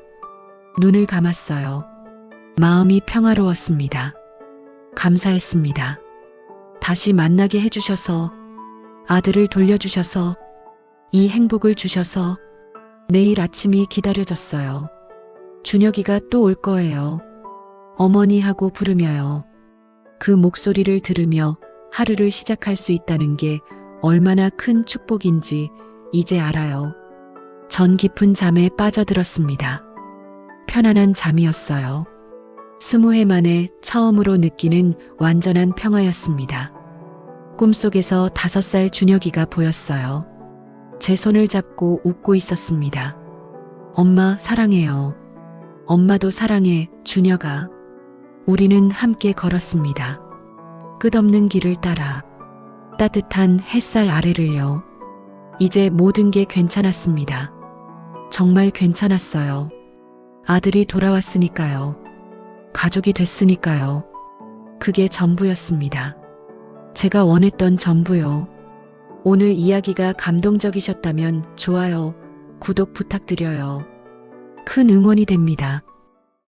눈을 감았어요. 마음이 평화로웠습니다. 감사했습니다. 다시 만나게 해주셔서, 아들을 돌려주셔서, 이 행복을 주셔서 내일 아침이 기다려졌어요. 준혁이가 또 올 거예요. 어머니 하고 부르며요. 그 목소리를 들으며 하루를 시작할 수 있다는 게 얼마나 큰 축복인지 이제 알아요. 전 깊은 잠에 빠져들었습니다. 편안한 잠이었어요. 20해 만에 처음으로 느끼는 완전한 평화였습니다. 꿈속에서 5살 준혁이가 보였어요. 제 손을 잡고 웃고 있었습니다. 엄마 사랑해요. 엄마도 사랑해, 준혁아. 우리는 함께 걸었습니다. 끝없는 길을 따라 따뜻한 햇살 아래를요. 이제 모든 게 괜찮았습니다. 정말 괜찮았어요. 아들이 돌아왔으니까요. 가족이 됐으니까요. 그게 전부였습니다. 제가 원했던 전부요. 오늘 이야기가 감동적이셨다면 좋아요, 구독 부탁드려요. 큰 응원이 됩니다.